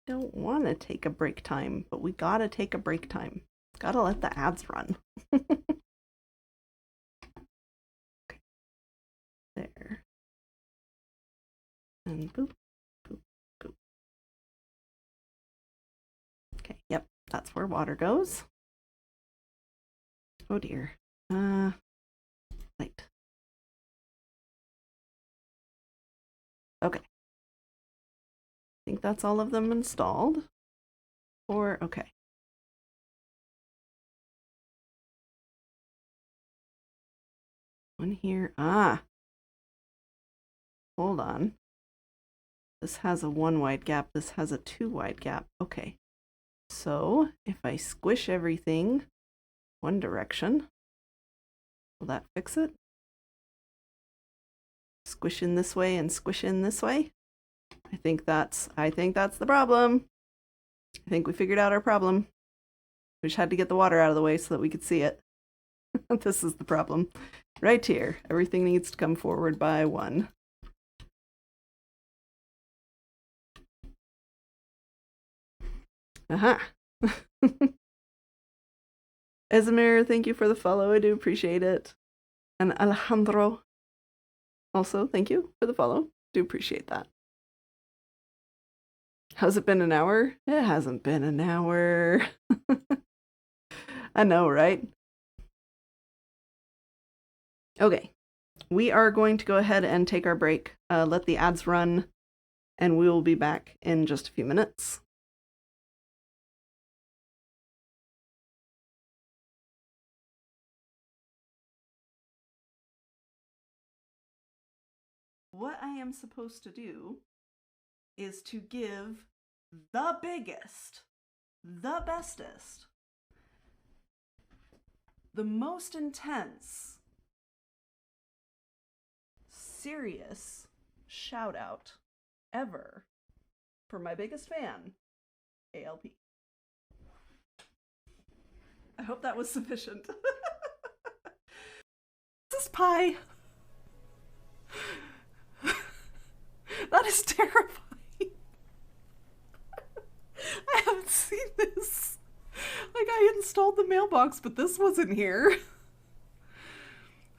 Don't want to take a break time, but we gotta take a break time. Gotta let the ads run. Okay. There. And boop, boop, boop. Okay, yep, that's where water goes. Oh dear. Light. Okay. I think that's all of them installed. Or, okay. One here. Hold on. This has a 1 wide gap. This has a 2 wide gap. Okay. So if I squish everything one direction, will that fix it? Squish in this way and squish in this way. I think that's the problem. I think we figured out our problem. We just had to get the water out of the way so that we could see it. This is the problem. Right here. Everything needs to come forward by 1. Aha. Esamir, thank you for the follow. I do appreciate it. And Alejandro, also, thank you for the follow. Do appreciate that. Has it been an hour? It hasn't been an hour. I know, right? Okay. We are going to go ahead and take our break, let the ads run, and we will be back in just a few minutes. What I am supposed to do is to give the biggest, the bestest, the most intense, serious shout out ever for my biggest fan, ALP. I hope that was sufficient. This is pie. That is terrifying. I haven't seen this. Like, I installed the mailbox, but this wasn't here.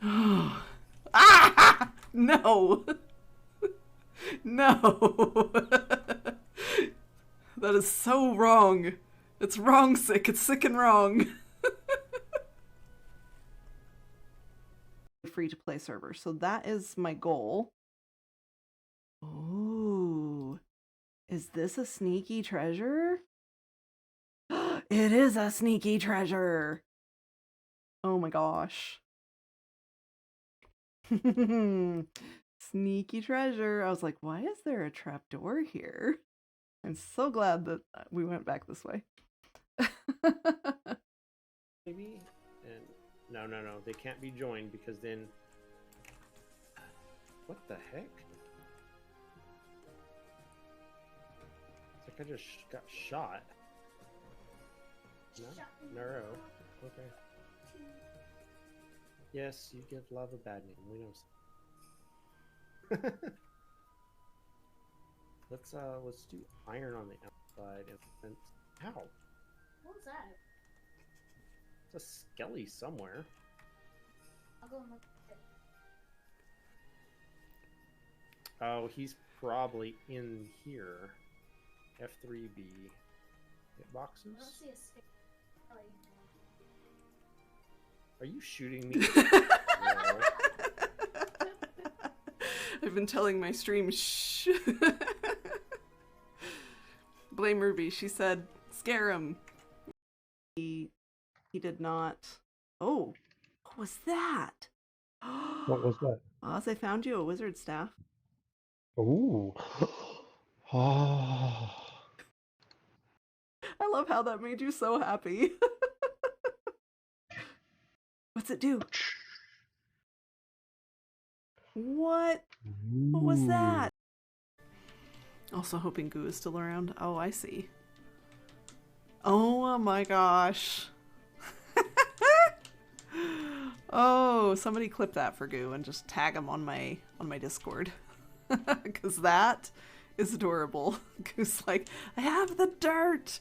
Ah! No. No. That is so wrong. It's wrong sick. It's sick and wrong. Free to play server. So that is my goal. Ooh. Is this a sneaky treasure? It is a sneaky treasure. Oh my gosh. Sneaky treasure. I was like, why is there a trapdoor here? I'm so glad that we went back this way. Maybe? And no, they can't be joined because then... What the heck? It's like I just got shot. No? Okay. Yes, you give love a bad name. We know. Let's do iron on the outside and ow. What was that? It's a skelly somewhere. I'll go and look at it. Oh, he's probably in here. F3B. Hit boxes? I don't see a stick. Are you shooting me? No. I've been telling my stream, shh. Blame Ruby. She said, scare him. He did not. Oh, what was that? What was that? Oz, I found you a wizard staff. Ooh. Ah. I love how that made you so happy. What's it do? What? What was that? Also hoping Goo is still around. Oh, I see. Oh my gosh. Oh, somebody clip that for Goo and just tag him on my Discord. Because that is adorable. Goose like, I have the dirt.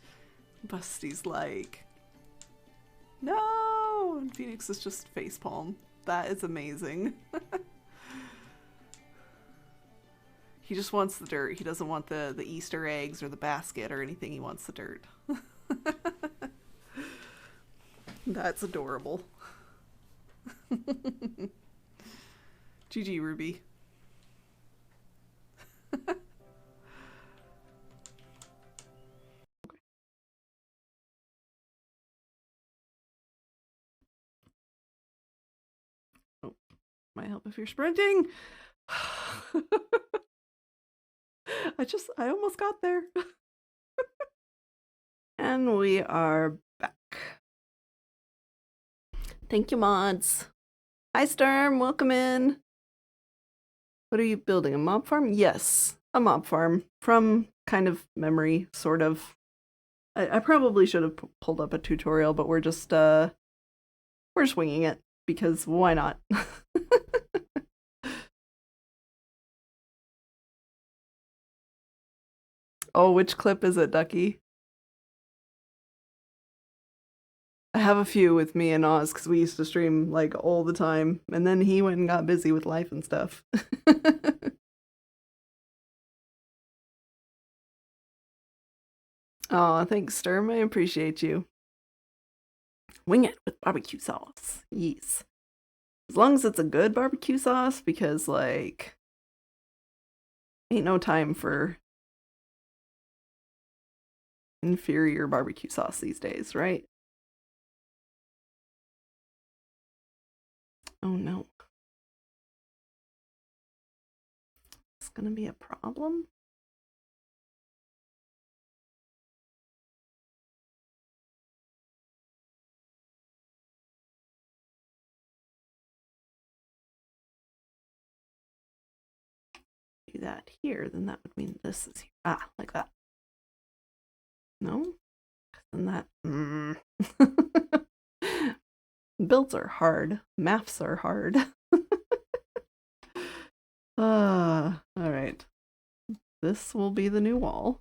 Busty's like, no. And Phoenix is just facepalm. That is amazing. He just wants the dirt. He doesn't want the Easter eggs or the basket or anything. He wants the dirt. That's adorable. GG, Ruby. Oh, might help if you're sprinting. I almost got there. And we are back. Thank you, mods. Hi, Storm. Welcome in. What are you building? A mob farm? Yes, a mob farm. From kind of memory, sort of. I probably should have pulled up a tutorial, but we're just winging it because why not? Oh, which clip is it, Ducky? I have a few with me and Oz because we used to stream like all the time, and then he went and got busy with life and stuff. Oh, thanks, Sturm. I appreciate you. Wing it with barbecue sauce. Yes. As long as it's a good barbecue sauce, because like ain't no time for inferior barbecue sauce these days, right? Oh no. It's gonna be a problem. Do that here, then that would mean this is here. Ah, like that. No? Then that. Builds are hard. Maths are hard. Alright. This will be the new wall.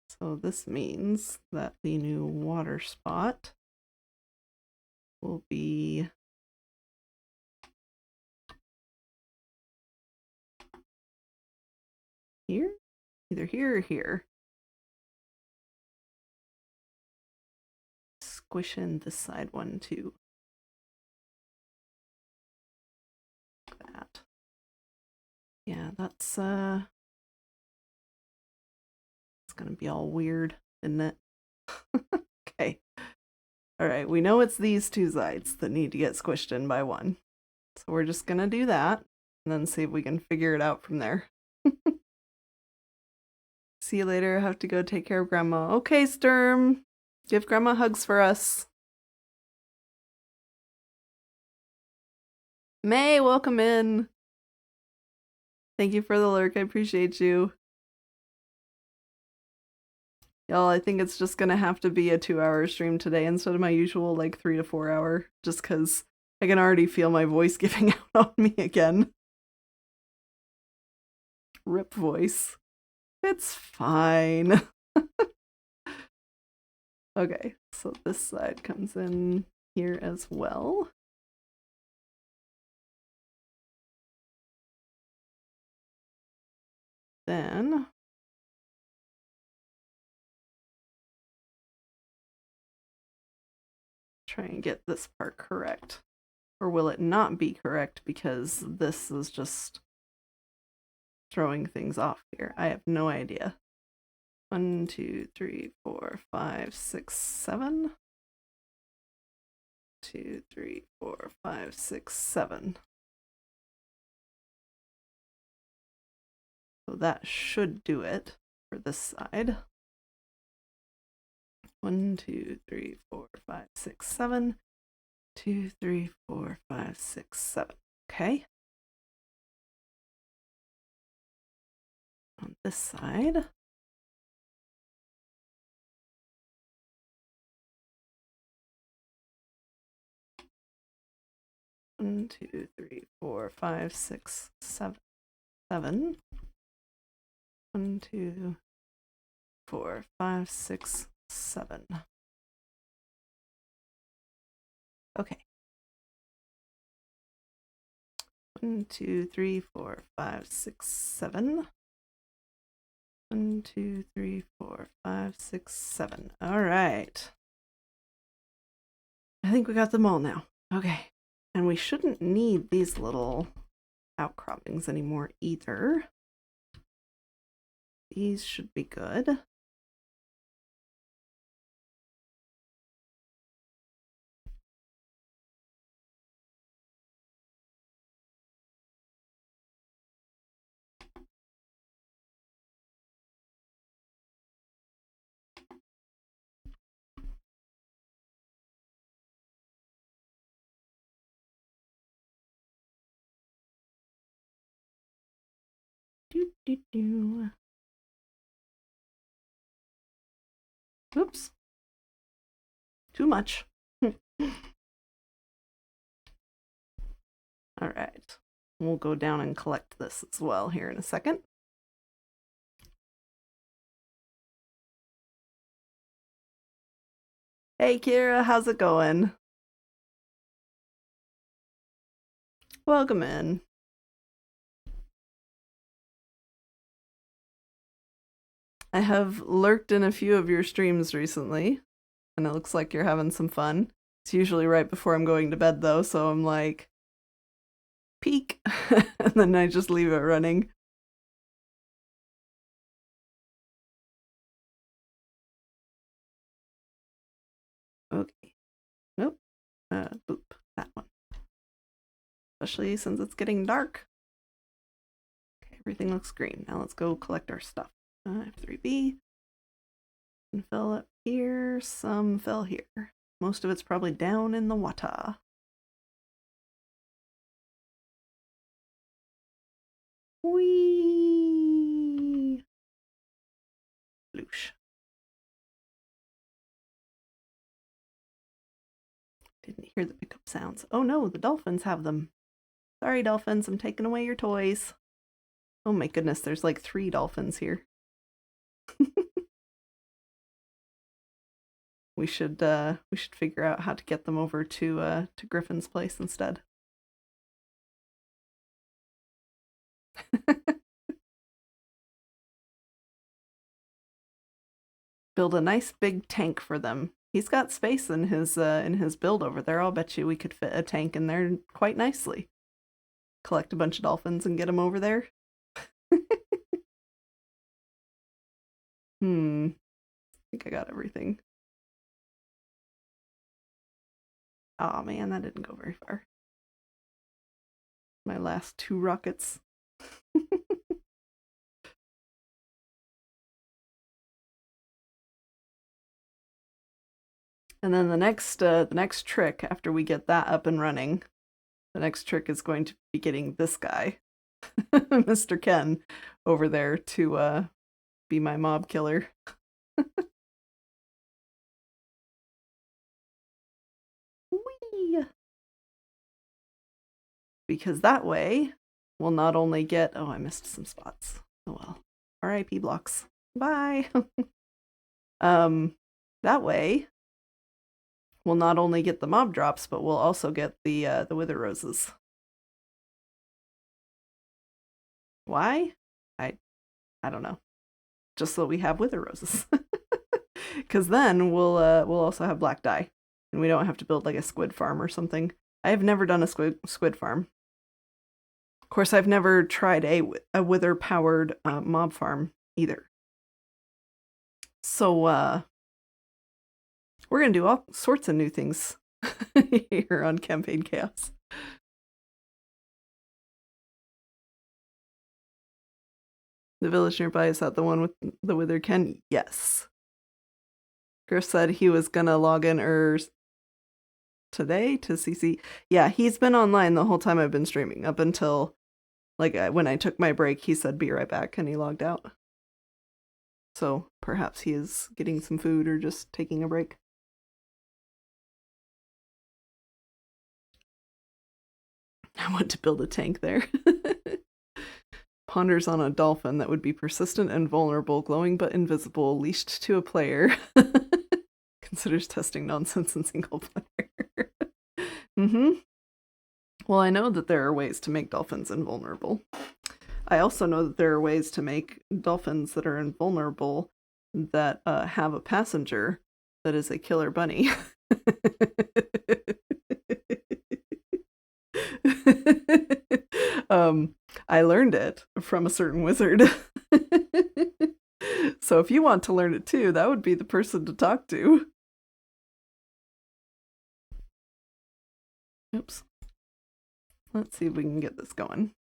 So this means that the new water spot will be here? Either here or here. Squish in this side one too. Like that. Yeah, that's it's gonna be all weird, isn't it? Okay. Alright, we know it's these two sides that need to get squished in by one. So we're just gonna do that and then see if we can figure it out from there. See you later. I have to go take care of Grandma. Okay, Sturm. Give Grandma hugs for us. May, welcome in. Thank you for the lurk. I appreciate you. Y'all, I think it's just gonna have to be a 2-hour stream today instead of my usual like 3 to 4 hour, just because I can already feel my voice giving out on me again. Rip voice. It's fine. Okay, so this side comes in here as well. Then try and get this part correct. Or will it not be correct because this is just throwing things off here? I have no idea. 1, 2, 3, 4, 5, 6, 7. 2, 3, 4, 5, 6, 7. So that should do it for this side. 1, 2, 3, 4, 5, 6, 7. 2, 3, 4, 5, 6, 7. Okay. On this side. 1, 2, 3, 4, 5, 6, 7. 1, 2, 4, 5, 6, 7. Okay. 1, 2, 3, 4, 5, 6, 7. 1, 2, 3, 4, 5, 6, 7. All right. I think we got them all now. Okay. And we shouldn't need these little outcroppings anymore either. These should be good. Do. Oops. Too much. All right. We'll go down and collect this as well here in a second. Hey Kira, how's it going? Welcome in. I have lurked in a few of your streams recently, and it looks like you're having some fun. It's usually right before I'm going to bed though, so I'm like, peek, and then I just leave it running. Okay. Nope. Boop. That one. Especially since it's getting dark. Okay, everything looks green. Now let's go collect our stuff. F3B. And fill up here. Some fell here. Most of it's probably down in the water. Whee! Loosh. Didn't hear the pickup sounds. Oh no, the dolphins have them. Sorry, dolphins, I'm taking away your toys. Oh my goodness, there's like 3 dolphins here. we should figure out how to get them over to Griffin's place instead. Build a nice big tank for them. He's got space in his build over there. I'll bet you we could fit a tank in there quite nicely. Collect a bunch of dolphins and get them over there. I think I got everything. Oh man, that didn't go very far. My last 2 rockets. And then the next trick after we get that up and running, the next trick is going to be getting this guy, Mr. Ken, over there to be my mob killer. Whee! Because that way we'll not only get, oh, I missed some spots. Oh well. RIP blocks. Bye. That way we'll not only get the mob drops, but we'll also get the wither roses. Why? I don't know. Just so we have wither roses. Because then we'll also have black dye, and we don't have to build like a squid farm or something. I have never done a squid farm. Of course, I've never tried a wither powered mob farm either. So we're gonna do all sorts of new things here on Campaign Chaos. The village nearby, is that the one with the wither Ken? Yes. Chris said he was gonna log in today to CC. Yeah, he's been online the whole time I've been streaming, up until like when I took my break. He said be right back and he logged out. So perhaps he is getting some food or just taking a break. I want to build a tank there. Ponders on a dolphin that would be persistent and vulnerable, glowing but invisible, leashed to a player. Considers testing nonsense in single player. Well, I know that there are ways to make dolphins invulnerable. I also know that there are ways to make dolphins that are invulnerable that have a passenger that is a killer bunny. I learned it from a certain wizard. So if you want to learn it too, that would be the person to talk to. Oops. Let's see if we can get this going.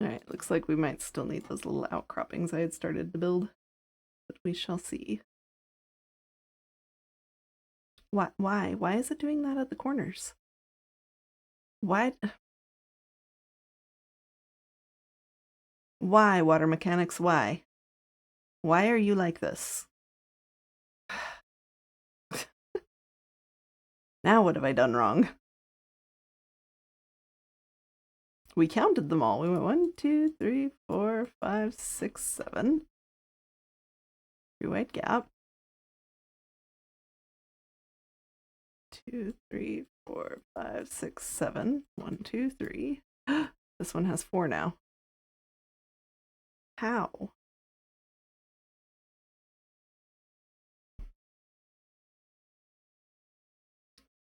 Alright, looks like we might still need those little outcroppings I had started to build. But we shall see. Why? Why is it doing that at the corners? Why, water mechanics, why? Why are you like this? Now what have I done wrong? We counted them all. We went 1, 2, 3, 4, 5, 6, 7. 3 wide gap. 2, 3, 4, 5, 6, 7. 1, 2, 3. This one has 4 now. How?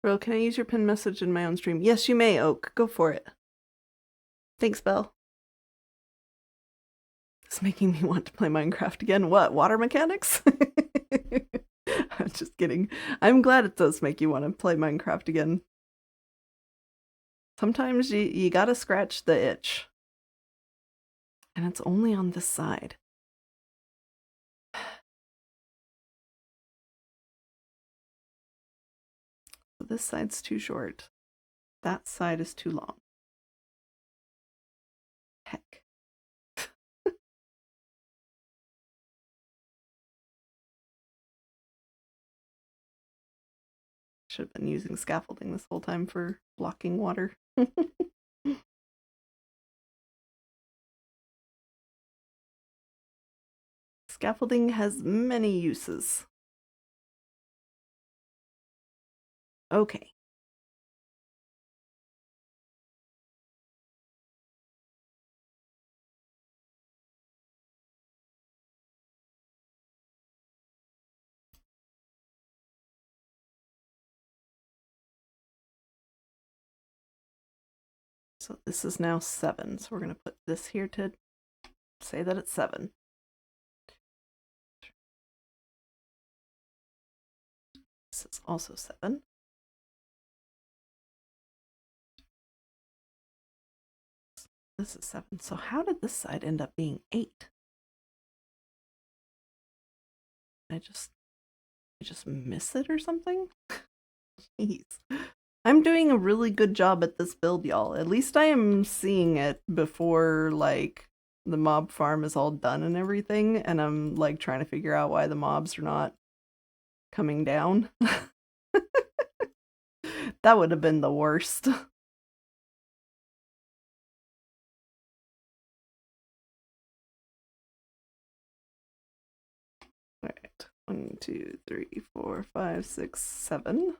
Bro, can I use your pin message in my own stream? Yes, you may, Oak. Go for it. Thanks, Belle. It's making me want to play Minecraft again. What? Water mechanics? I'm just kidding. I'm glad it does make you want to play Minecraft again. Sometimes you gotta scratch the itch. And it's only on this side. So this side's too short. That side is too long. Heck. Should have been using scaffolding this whole time for blocking water. Scaffolding has many uses. Okay. So this is now 7. So we're going to put this here to say that it's 7. This is also 7. This is 7. So how did this side end up being 8? I just miss it or something? Jeez. I'm doing a really good job at this build, y'all. At least I am seeing it before, like, the mob farm is all done and everything, and I'm, like, trying to figure out why the mobs are not coming down. That would have been the worst. Alright. 1, 2, 3, 4, 5, 6, 7.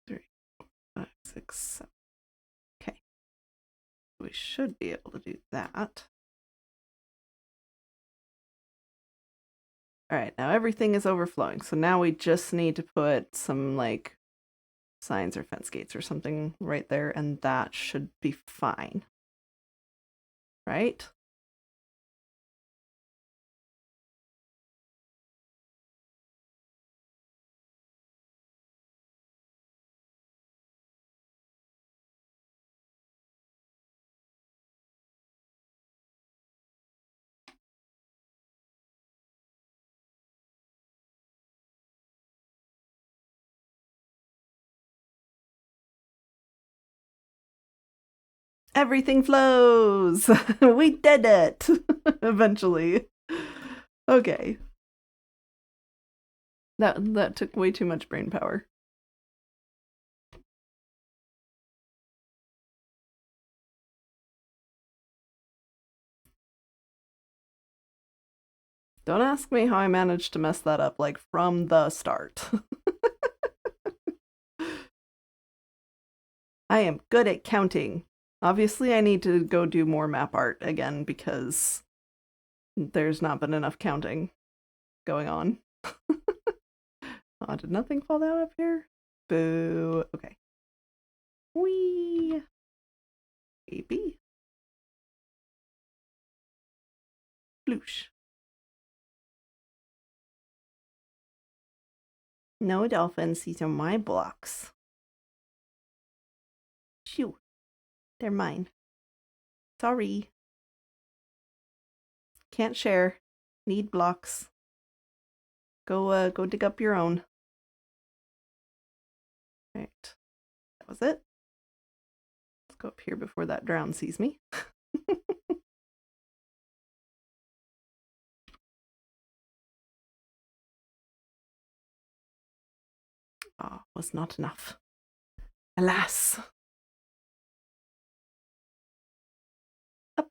3, 4, 5, 6, 7. Okay. We should be able to do that. Alright, now everything is overflowing. So now we just need to put some, like, signs or fence gates or something right there, and that should be fine. Right? Everything flows. We did it. Eventually. Okay. That took way too much brain power. Don't ask me how I managed to mess that up, like, from the start. I am good at counting. Obviously, I need to go do more map art again because there's not been enough counting going on. Oh, did nothing fall down up here? Boo. Okay. Whee! Baby. Bloosh. No dolphins, these are my blocks. Shoo. They're mine. Sorry. Can't share. Need blocks. Go dig up your own. Right. That was it. Let's go up here before that drown sees me. Ah, was not enough. Alas. Up.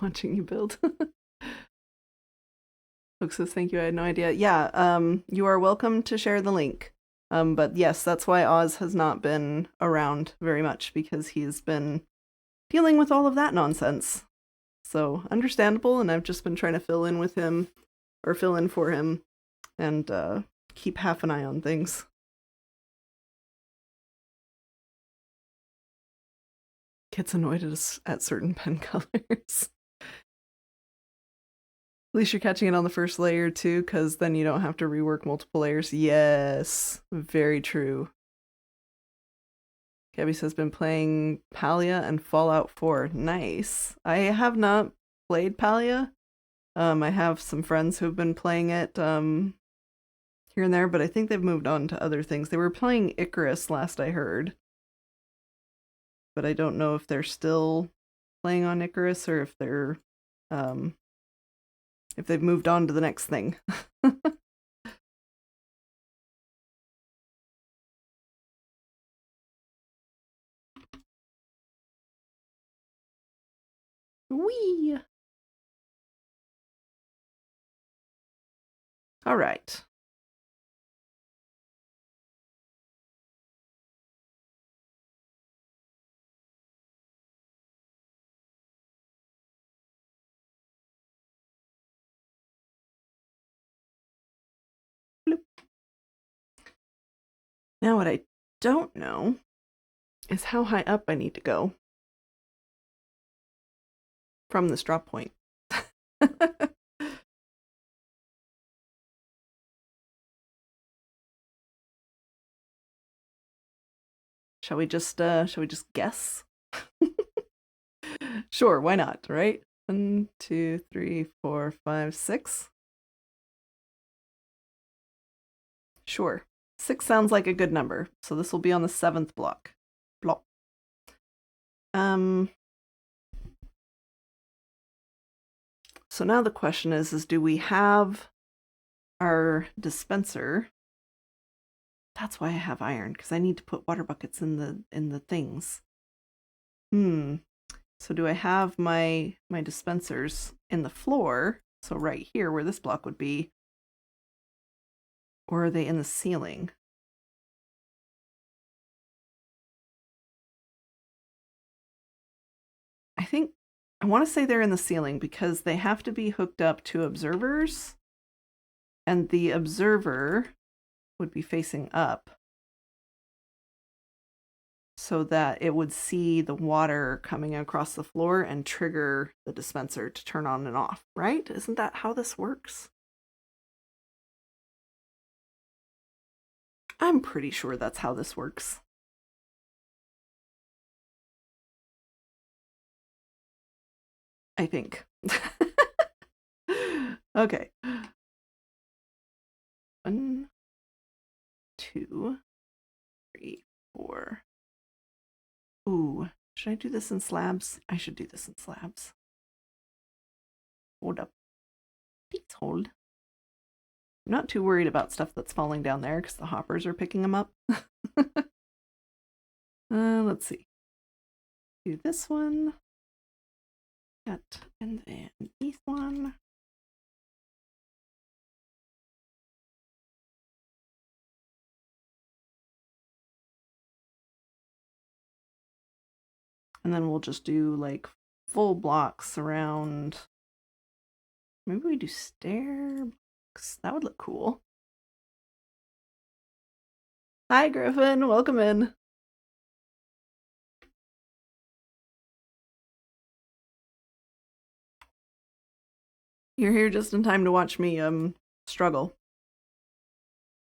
Watching you build. Folks says thank you, I had no idea. Yeah, you are welcome to share the link. But yes, that's why Oz has not been around very much, because he's been dealing with all of that nonsense. So understandable, and I've just been trying to fill in with him, or fill in for him, and keep half an eye on things. Gets annoyed at certain pen colors. At least you're catching it on the first layer too, because then you don't have to rework multiple layers. Yes, very true. Gabby says, been playing Palia and Fallout 4. Nice. I have not played Palia. I have some friends who've been playing it here and there, but I think they've moved on to other things. They were playing Icarus last I heard, but I don't know if they're still playing on Icarus or if they're if they've moved on to the next thing. Whee! All right. Bloop. Now what I don't know is how high up I need to go from this drop point. Shall we just guess? Sure, why not, right? 1, 2, 3, 4, 5, 6. Sure. 6 sounds like a good number. So this will be on the 7th block. Block. So now the question is do we have our dispenser? That's why I have iron, because I need to put water buckets in the things. So do I have my dispensers in the floor? So right here where this block would be, or are they in the ceiling? I want to say they're in the ceiling because they have to be hooked up to observers, and the observer would be facing up so that it would see the water coming across the floor and trigger the dispenser to turn on and off, right? Isn't that how this works? I'm pretty sure that's how this works. I think. Okay. 1, 2, 3, 4. Ooh, should I do this in slabs? I should do this in slabs. Hold up. Please hold. I'm not too worried about stuff that's falling down there because the hoppers are picking them up. Let's see. Do this one. Cut, and then this one. And then we'll just do like full blocks around. Maybe we do stair blocks. That would look cool. Hi, Griffin. Welcome in. You're here just in time to watch me struggle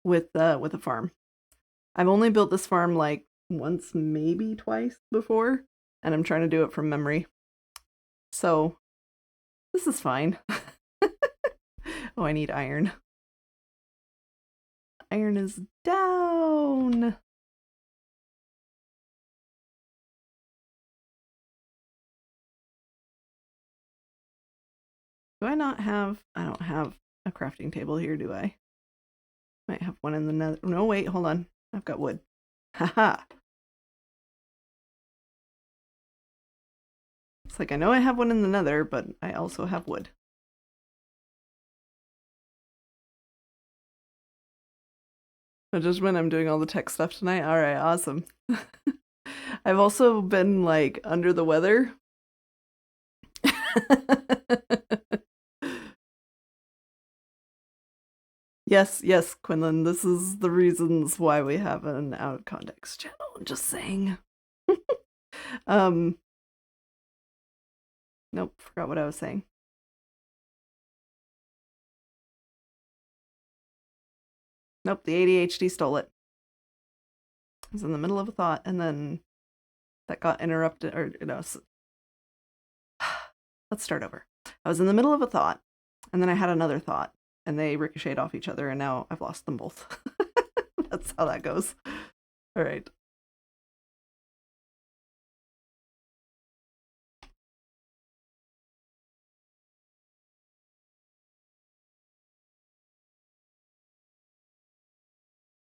with a farm. I've only built this farm like once, maybe twice before, and I'm trying to do it from memory. So this is fine. Oh, I need iron. Iron is down. Do I not have... I don't have a crafting table here, do I? Might have one in the nether. No, wait, hold on. I've got wood. Haha. It's like I know I have one in the nether, but I also have wood. But just when I'm doing all the tech stuff tonight. Alright, awesome. I've also been like under the weather. Yes, yes, Quinlan, this is the reasons why we have an out of context channel. I'm just saying. Nope, forgot what I was saying. Nope, the ADHD stole it. I was in the middle of a thought, and then that got interrupted, or, you know, let's start over. I was in the middle of a thought, and then I had another thought, and they ricocheted off each other, and now I've lost them both. That's how that goes. All right.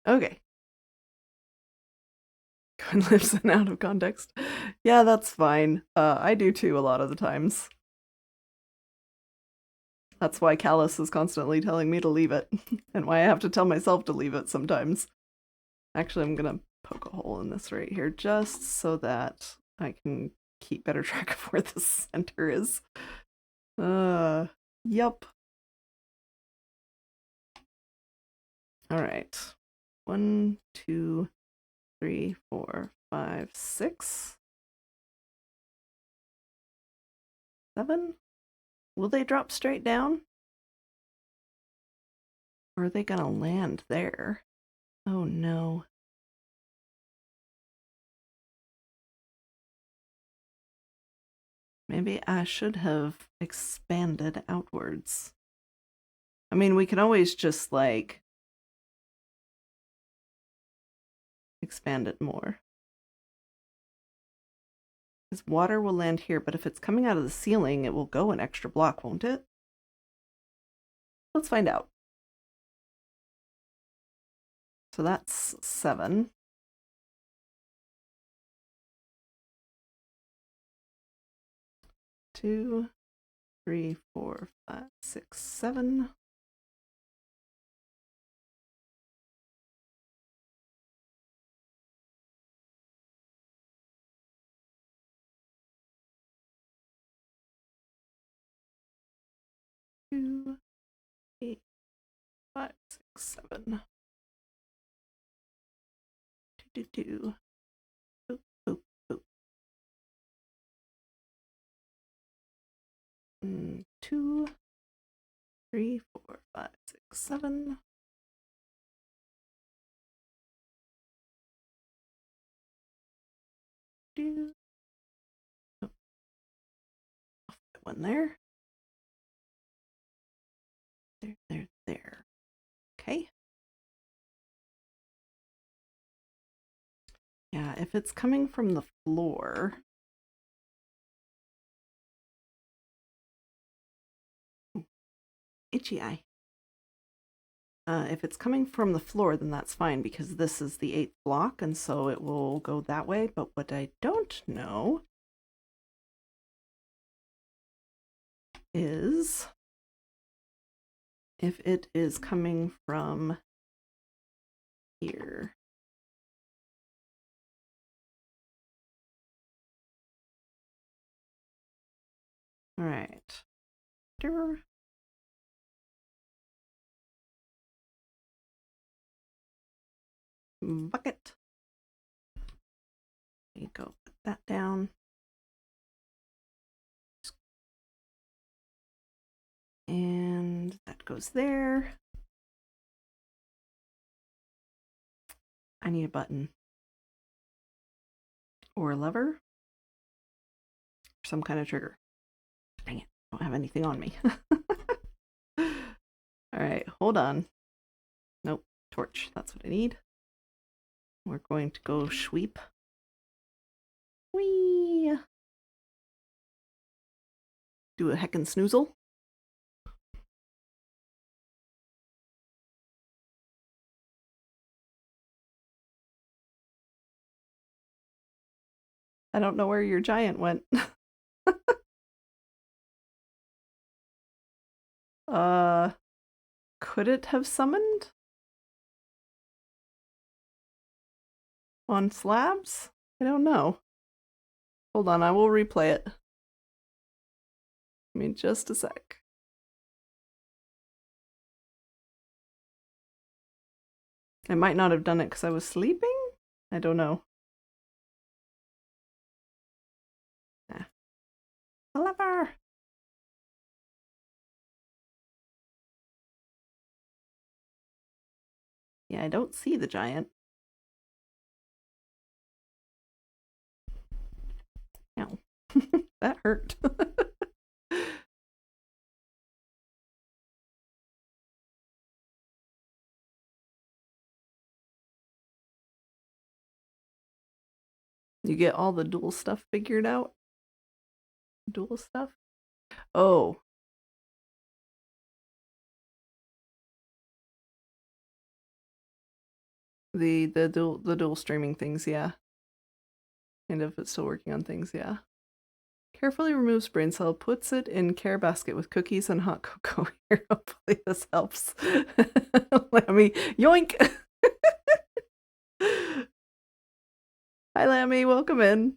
Okay. Gwen lives in out of context. Yeah, that's fine. I do too a lot of the times. That's why Callus is constantly telling me to leave it, and why I have to tell myself to leave it sometimes. Actually, I'm gonna poke a hole in this right here just so that I can keep better track of where the center is. Yep. Alright. 1, 2, 3, 4, 5, 6, 7. Will they drop straight down? Or are they gonna land there? Oh no. Maybe I should have expanded outwards. I mean, we can always just, like, expand it more. Because water will land here, but if it's coming out of the ceiling, it will go an extra block, won't it? Let's find out. So that's 7. Two, 3, 4, 5, 6, 7. Two, 8, 5, 6, 7. 2, 2, 2. Boop, boop, boop. 2, 3, 4, 5, 6, 7. Do. Oh, one there. There. Okay. Yeah, if it's coming from the floor. Itchy eye. If it's coming from the floor, then that's fine because this is the 8th block, and so it will go that way. But what I don't know is if it is coming from here. All right. Bucket. There you go. Put that down. And that goes there. I need a button. Or a lever. Or some kind of trigger. Dang it. I don't have anything on me. Alright, hold on. Nope. Torch. That's what I need. We're going to go sweep. Whee! Do a heckin' snoozle. I don't know where your giant went. Could it have summoned? On slabs? I don't know. Hold on, I will replay it. Give me just a sec. I might not have done it because I was sleeping? I don't know. Ah. A lever! Yeah, I don't see the giant. Ow. That hurt. You get all the dual stuff figured out? Dual stuff? Oh. The dual streaming things, yeah. And if it's still working on things, yeah. Carefully removes brain cell, puts it in care basket with cookies and hot cocoa. Here, hopefully this helps. Lammy, yoink! Hi Lammy, welcome in.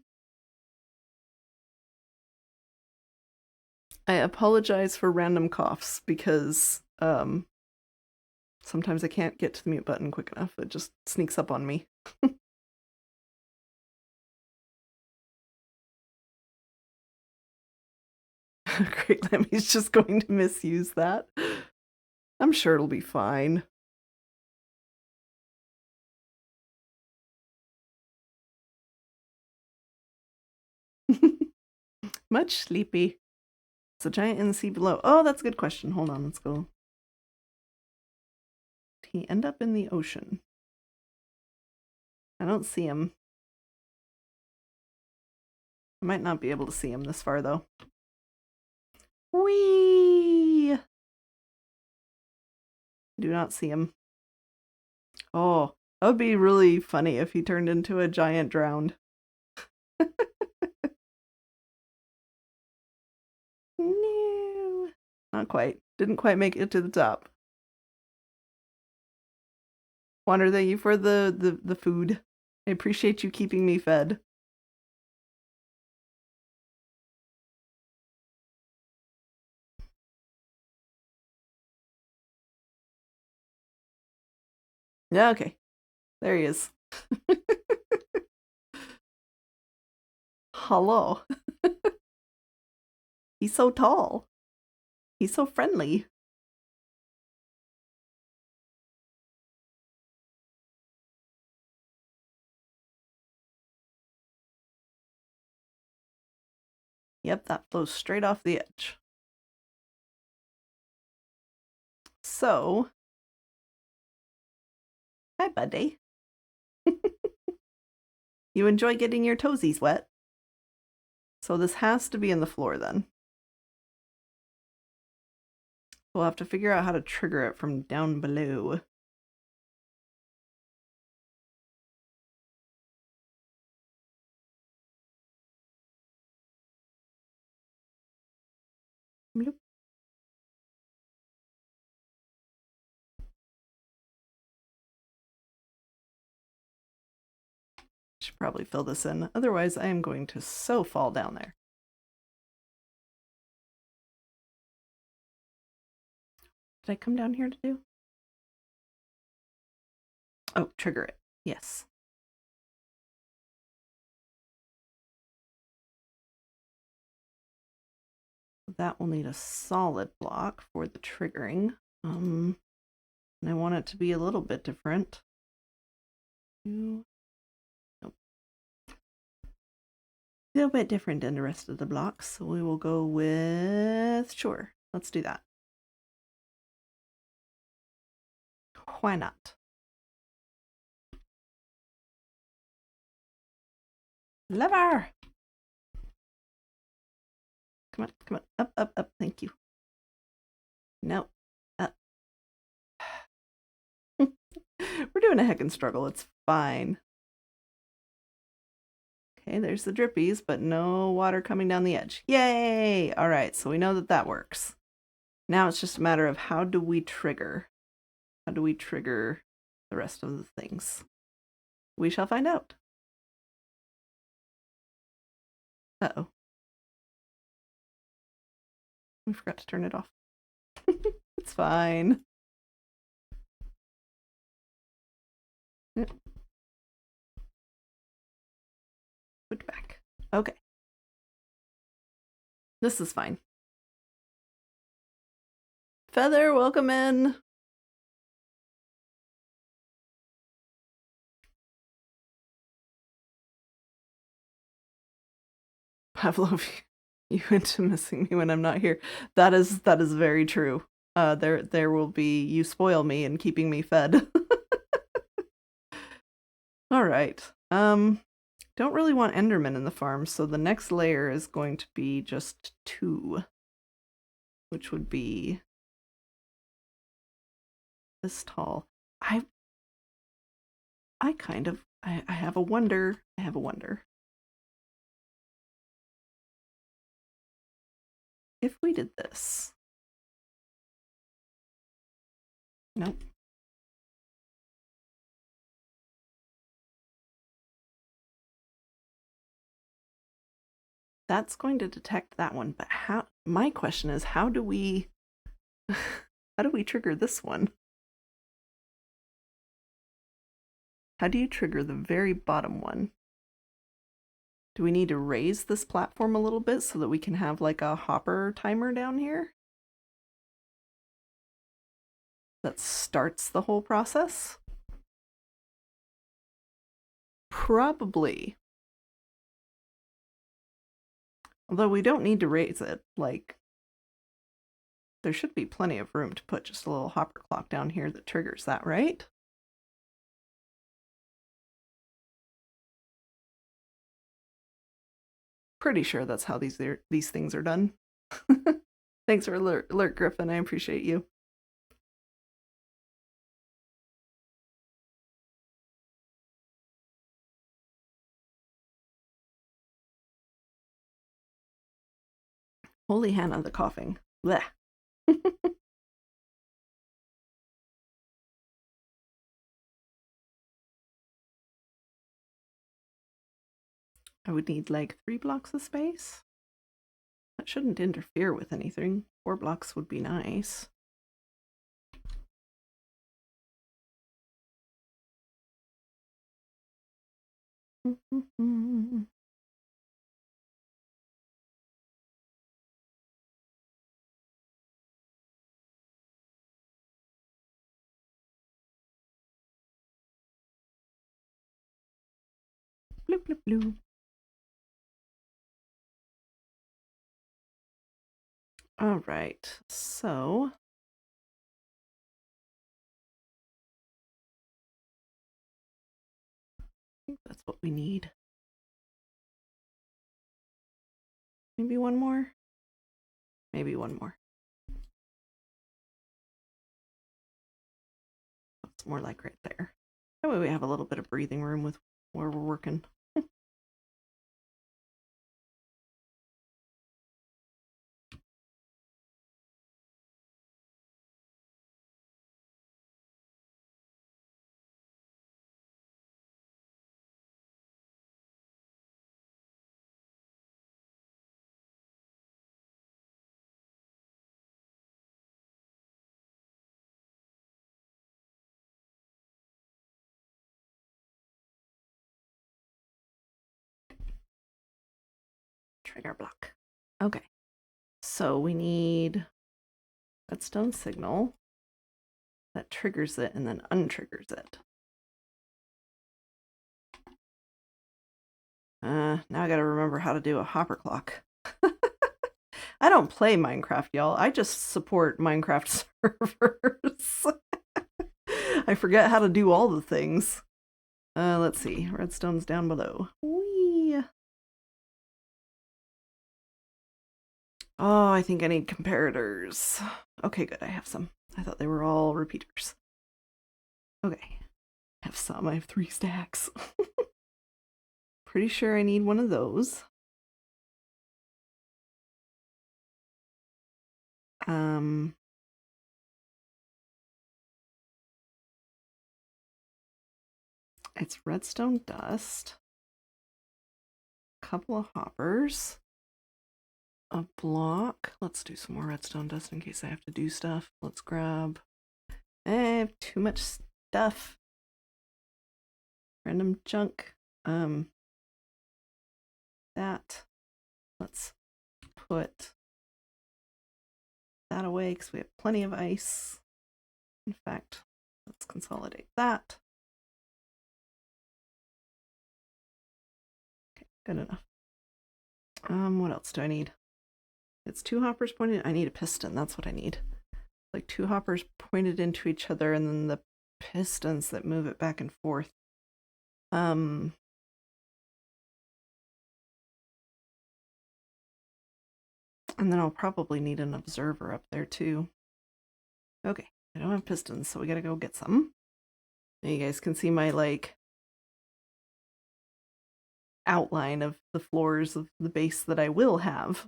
I apologize for random coughs because sometimes I can't get to the mute button quick enough. It just sneaks up on me. Great Lammy's just going to misuse that. I'm sure it'll be fine. Much sleepy. It's a giant in the sea below. Oh, that's a good question. Hold on, let's go. Did he end up in the ocean? I don't see him. I might not be able to see him this far, though. Whee! Do not see him. Oh, that would be really funny if he turned into a giant drowned. No, not quite. Didn't quite make it to the top. Wander, thank you for the food. I appreciate you keeping me fed. Yeah, okay. There he is. Hello. He's so tall. He's so friendly. Yep, that flows straight off the edge. So, hi, buddy. You enjoy getting your toesies wet. So this has to be in the floor then. We'll have to figure out how to trigger it from down below. Bloop. Should probably fill this in. Otherwise, I am going to so fall down there. Did I come down here to do? Oh, trigger it. Yes. That will need a solid block for the triggering. And I want it to be a little bit different. Nope. A little bit different than the rest of the blocks. So we will go with, sure, let's do that. Why not? Lever! Come on, come on. Up, up, up. Thank you. No. Up. We're doing a heckin' struggle. It's fine. Okay, there's the drippies, but no water coming down the edge. Yay! All right, so we know that that works. Now it's just a matter of how do we trigger? How do we trigger the rest of the things? We shall find out. Uh-oh. We forgot to turn it off. It's fine. Put back. Okay. This is fine. Feather, welcome in. Pavlov, you into missing me when I'm not here. That is very true. There will be you spoil me and keeping me fed. All right. Don't really want Enderman in the farm, so the next layer is going to be just 2, which would be this tall. I have a wonder. I have a wonder. If we did this. Nope. That's going to detect that one, but how? My question is, how do we trigger this one? How do you trigger the very bottom one? Do we need to raise this platform a little bit so that we can have like a hopper timer down here that starts the whole process? Probably. Although we don't need to raise it, like, there should be plenty of room to put just a little hopper clock down here that triggers that, right? Pretty sure that's how these things are done. Thanks for alert, Griffin. I appreciate you. Holy Hannah, the coughing. Blech. I would need like 3 blocks of space. That shouldn't interfere with anything. 4 blocks would be nice. Bloop, bloop, bloop. All right, so I think that's what we need. Maybe one more? Maybe one more. It's more like right there. That way we have a little bit of breathing room with where we're working. Trigger block. Okay. So we need redstone signal that triggers it and then untriggers it. Now I gotta remember how to do a hopper clock. I don't play Minecraft, y'all. I just support Minecraft servers. I forget how to do all the things. Let's see. Redstone's down below. Whee! Oh, I think I need comparators. Okay, good. I have some. I thought they were all repeaters. Okay. I have some. I have 3 stacks. Pretty sure I need one of those. It's redstone dust. A couple of hoppers. A block. Let's do some more redstone dust in case I have to do stuff. Let's grab. I have too much stuff. Random junk. That. Let's put that away because we have plenty of ice. In fact, let's consolidate that. Okay, good enough. What else do I need? It's 2 hoppers pointed. I need a piston. That's what I need. Like 2 hoppers pointed into each other and then the pistons that move it back and forth. And then I'll probably need an observer up there too. Okay, I don't have pistons, so we gotta go get some. Now you guys can see my like outline of the floors of the base that I will have.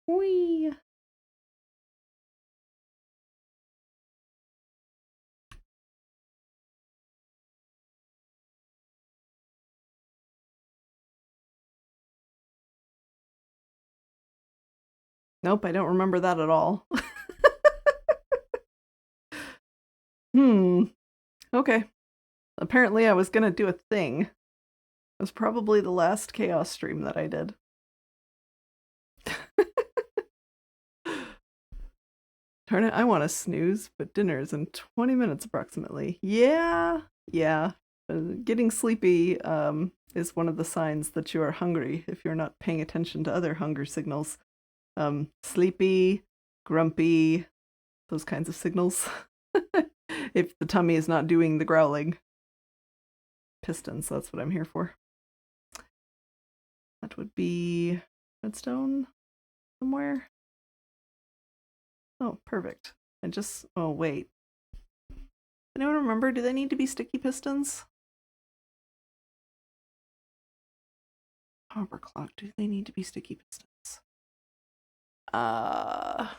Whee! Nope, I don't remember that at all. Okay. Apparently I was gonna do a thing. It was probably the last chaos stream that I did. Darn it, I want to snooze, but dinner is in 20 minutes approximately. Yeah. Getting sleepy is one of the signs that you are hungry if you're not paying attention to other hunger signals. Sleepy, grumpy, those kinds of signals. If the tummy is not doing the growling. Pistons, that's what I'm here for. That would be redstone somewhere. Oh, perfect. Oh, wait. Anyone remember, do they need to be sticky pistons? Hopper clock, do they need to be sticky pistons? I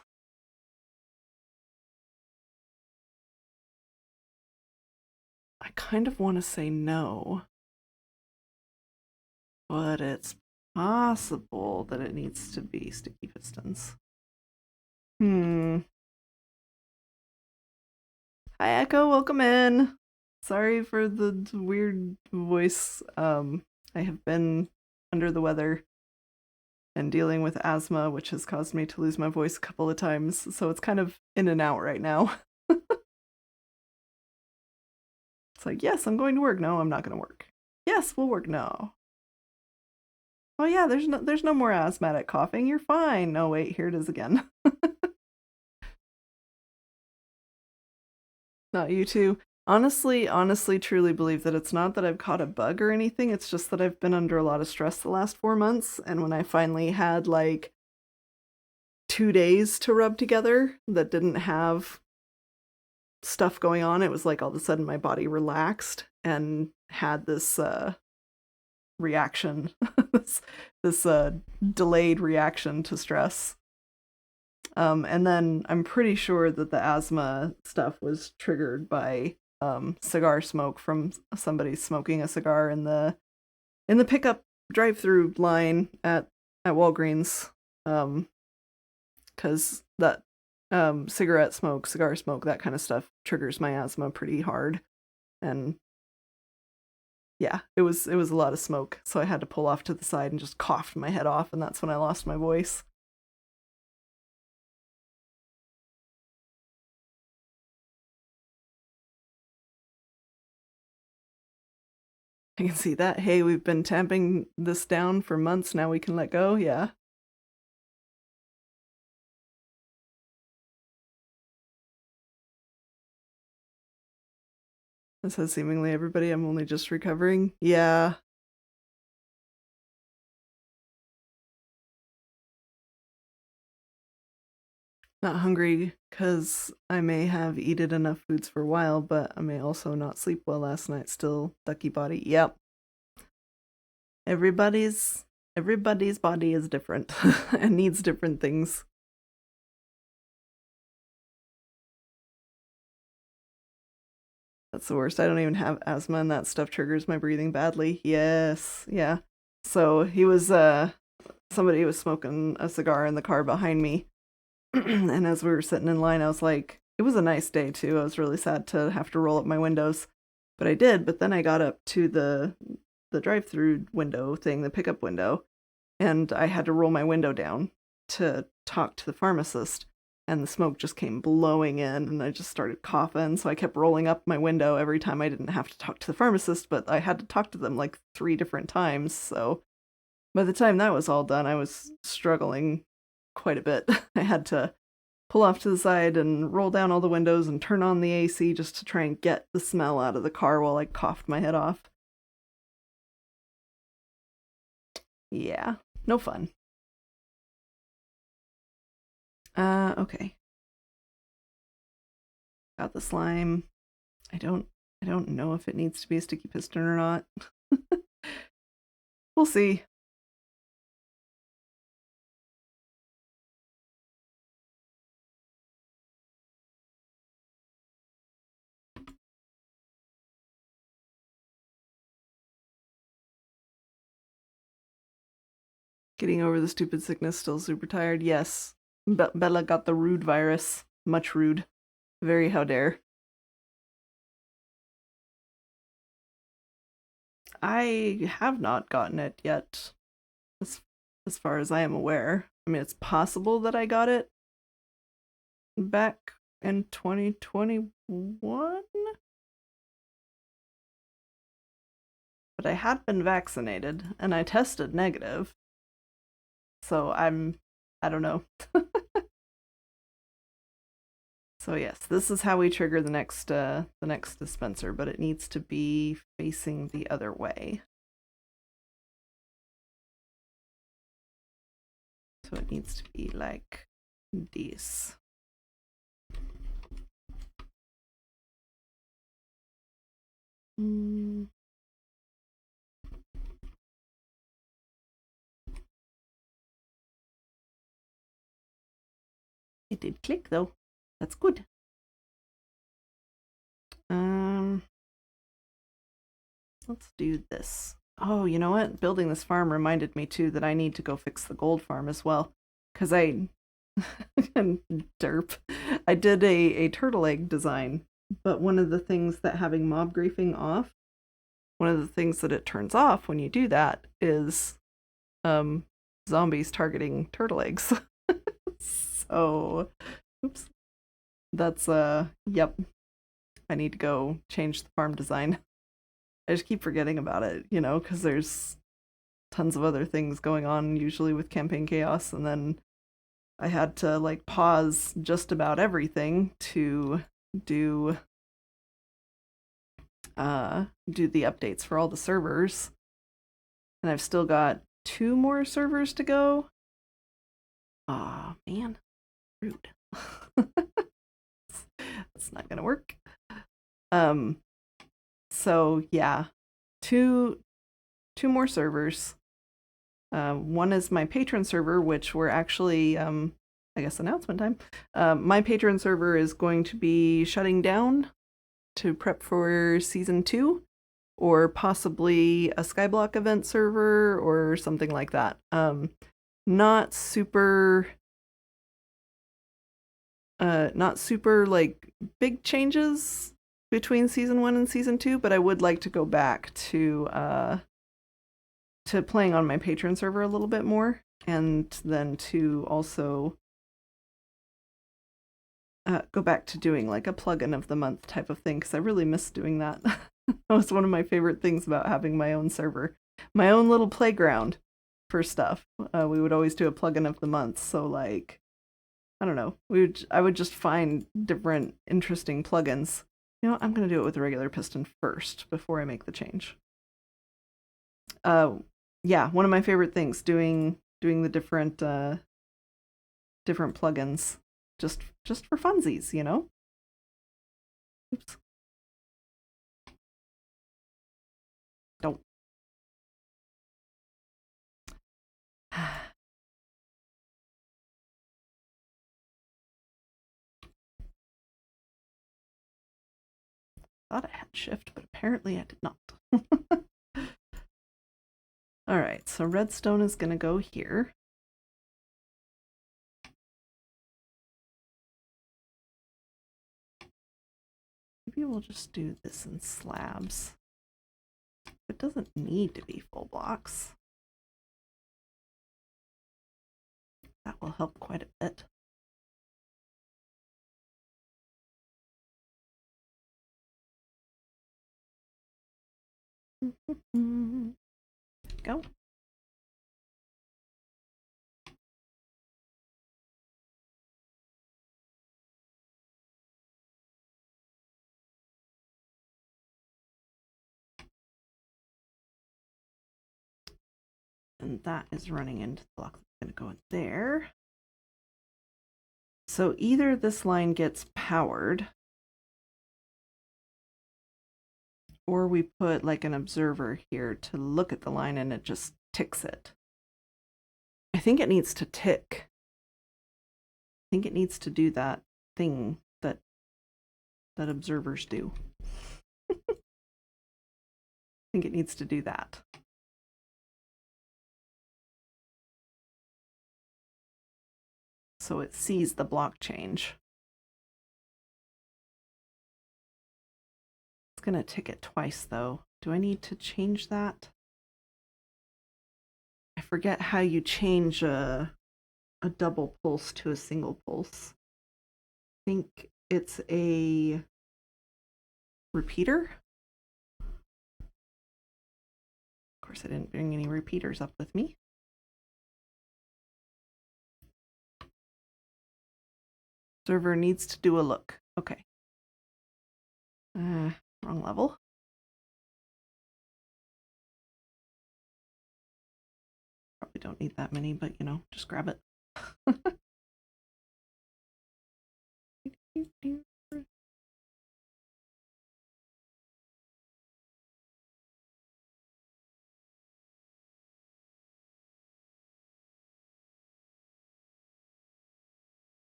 kind of want to say no. But it's possible that it needs to be sticky pistons. Hi Echo, welcome in. Sorry for the weird voice. I have been under the weather and dealing with asthma, which has caused me to lose my voice a couple of times, so it's kind of in and out right now. It's like, yes, I'm going to work. No, I'm not going to work. Yes, we'll work. No. Oh yeah, there's no more asthmatic coughing. You're fine. No, wait, here it is again. No, you too. honestly, truly believe that it's not that I've caught a bug or anything. It's just that I've been under a lot of stress the last 4 months. And when I finally had like 2 days to rub together that didn't have stuff going on, it was like all of a sudden my body relaxed and had this reaction, this delayed reaction to stress. And then I'm pretty sure that the asthma stuff was triggered by cigar smoke from somebody smoking a cigar in the pickup drive-through line at Walgreens, because that cigar smoke, that kind of stuff triggers my asthma pretty hard. And yeah, it was a lot of smoke, so I had to pull off to the side and just coughed my head off, and that's when I lost my voice. I can see that. Hey, we've been tamping this down for months, now we can let go. Yeah. It says seemingly everybody, I'm only just recovering. Yeah. Not hungry because I may have eaten enough foods for a while, but I may also not sleep well last night. Still ducky body. Yep. Everybody's body is different and needs different things. That's the worst. I don't even have asthma, and that stuff triggers my breathing badly. Yes. Yeah. So he was somebody was smoking a cigar in the car behind me. And as we were sitting in line, I was like, it was a nice day too. I was really sad to have to roll up my windows, but I did. But then I got up to the drive-through window thing, the pickup window, and I had to roll my window down to talk to the pharmacist, and the smoke just came blowing in, and I just started coughing. So I kept rolling up my window every time I didn't have to talk to the pharmacist, but I had to talk to them like 3 different times. So by the time that was all done, I was struggling quite a bit. I had to pull off to the side and roll down all the windows and turn on the AC just to try and get the smell out of the car while I coughed my head off. Yeah, no fun. Okay. Got the slime. I don't know if it needs to be a sticky piston or not. We'll see. Getting over the stupid sickness, still super tired. Yes. Bella got the rude virus. Much rude. Very how dare. I have not gotten it yet, as far as I am aware. I mean, it's possible that I got it back in 2021, but I had been vaccinated and I tested negative. So I don't know. So yes, this is how we trigger the next dispenser, but it needs to be facing the other way. So it needs to be like this. It did click though. That's good. Let's do this. Oh, you know what? Building this farm reminded me too that I need to go fix the gold farm as well. Because I derp. I did a turtle egg design, but one of the things that having mob griefing off, one of the things that it turns off when you do that is zombies targeting turtle eggs. So oops. That's yep. I need to go change the farm design. I just keep forgetting about it, you know, because there's tons of other things going on usually with Campaign Chaos, and then I had to like pause just about everything to do do the updates for all the servers. And I've still got 2 more servers to go. Aw, man. Rude. That's not gonna work. So yeah, two more servers. One is my patron server, which we're actually, I guess announcement time. My patron server is going to be shutting down to prep for season 2, or possibly a Skyblock event server or something like that. Not super like big changes between season 1 and season 2, but I would like to go back to playing on my patron server a little bit more, and then to also go back to doing like a plugin of the month type of thing, because I really miss doing that. That was one of my favorite things about having my own server, my own little playground for stuff. We would always do a plugin of the month, so like, I don't know, I would just find different interesting plugins. You know, I'm gonna do it with a regular piston first before I make the change. Yeah, one of my favorite things, doing the different plugins just for funsies, you know? Oops. Don't. Thought I had shift, but apparently I did not. All right, so redstone is going to go here. Maybe we'll just do this in slabs. It doesn't need to be full blocks. That will help quite a bit. Go. And that is running into the block that's going to go in there. So either this line gets powered, or we put like an observer here to look at the line and it just ticks it. I think it needs to tick. I think it needs to do that thing that observers do. I think it needs to do that. So it sees the block change. It's going to tick it twice though. Do I need to change that? I forget how you change a double pulse to a single pulse. I think it's a repeater. Of course, I didn't bring any repeaters up with me. Server needs to do a look. Okay. Wrong level. Probably don't need that many, but you know, just grab it.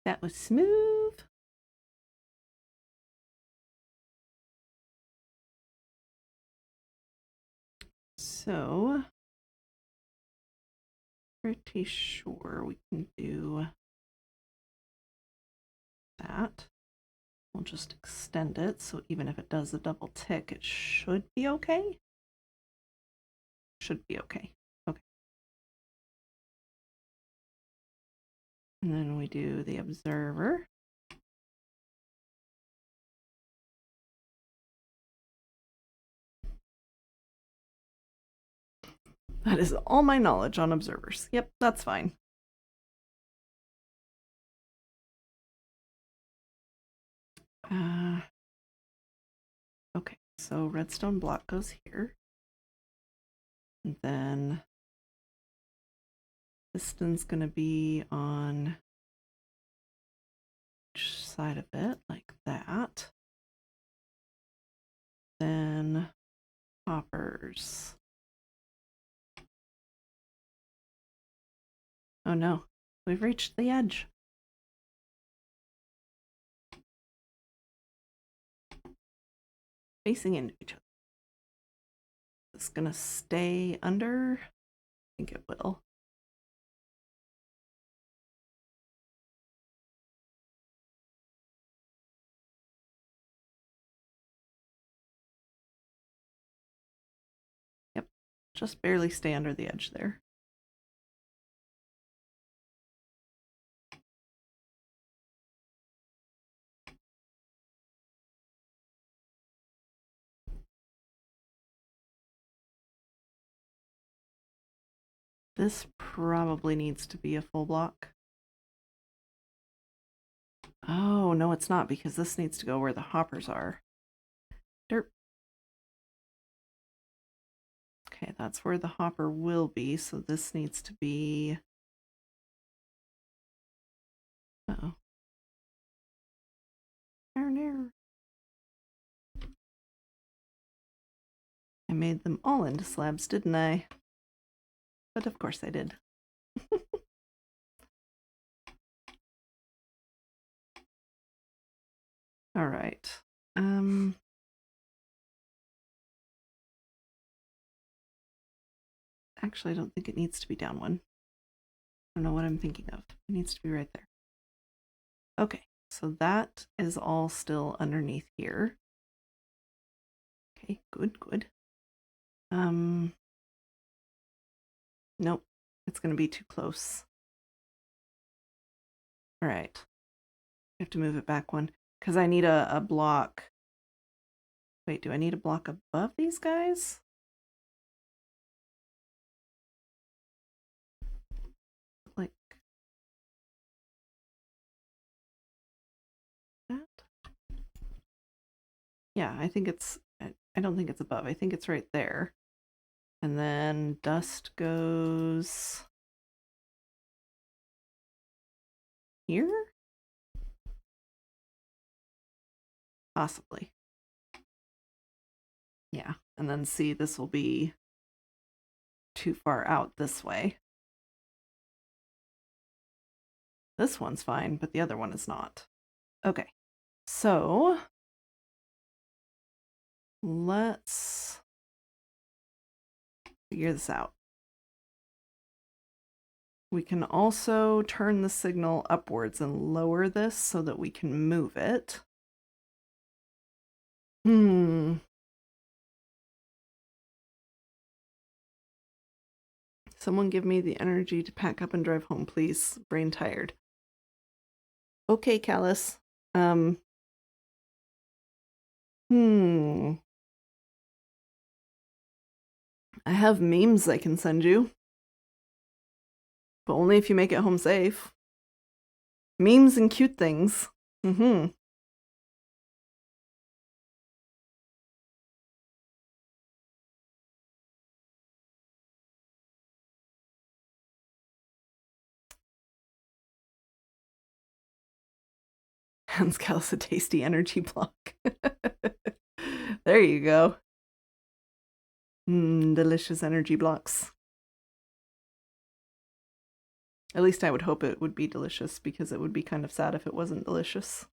That was smooth. So, pretty sure we can do that. We'll just extend it, so even if it does a double tick, it should be okay. Should be okay. Okay. And then we do the observer. That is all my knowledge on observers. Yep, that's fine. Okay, So redstone block goes here. And then piston's going to be on each side of it, like that. Then hoppers. Oh no, we've reached the edge. Facing into each other. It's gonna stay under. I think it will. Yep, just barely stay under the edge there. This probably needs to be a full block. Oh, no, it's not, because this needs to go where the hoppers are. Derp. Okay, that's where the hopper will be, so this needs to be... Uh-oh. There. I made them all into slabs, didn't I? But of course I did. All right. Actually, I don't think it needs to be down one. I don't know what I'm thinking of. It needs to be right there. Okay, so that is all still underneath here. Okay, good. Nope, it's going to be too close. All right. I have to move it back one because I need a block. Wait, do I need a block above these guys? Like that? Yeah, I think it's, I don't think it's above. I think it's right there. And then dust goes here? Possibly. Yeah, and then see, this will be too far out this way. This one's fine, but the other one is not. Okay, so let's figure this out. We can also turn the signal upwards and lower this so that we can move it. Someone give me the energy to pack up and drive home, please. Brain tired. Okay, Callus. I have memes I can send you. But only if you make it home safe. Memes and cute things. Hans Callus a tasty energy block. There you go. Delicious energy blocks. At least I would hope it would be delicious, because it would be kind of sad if it wasn't delicious.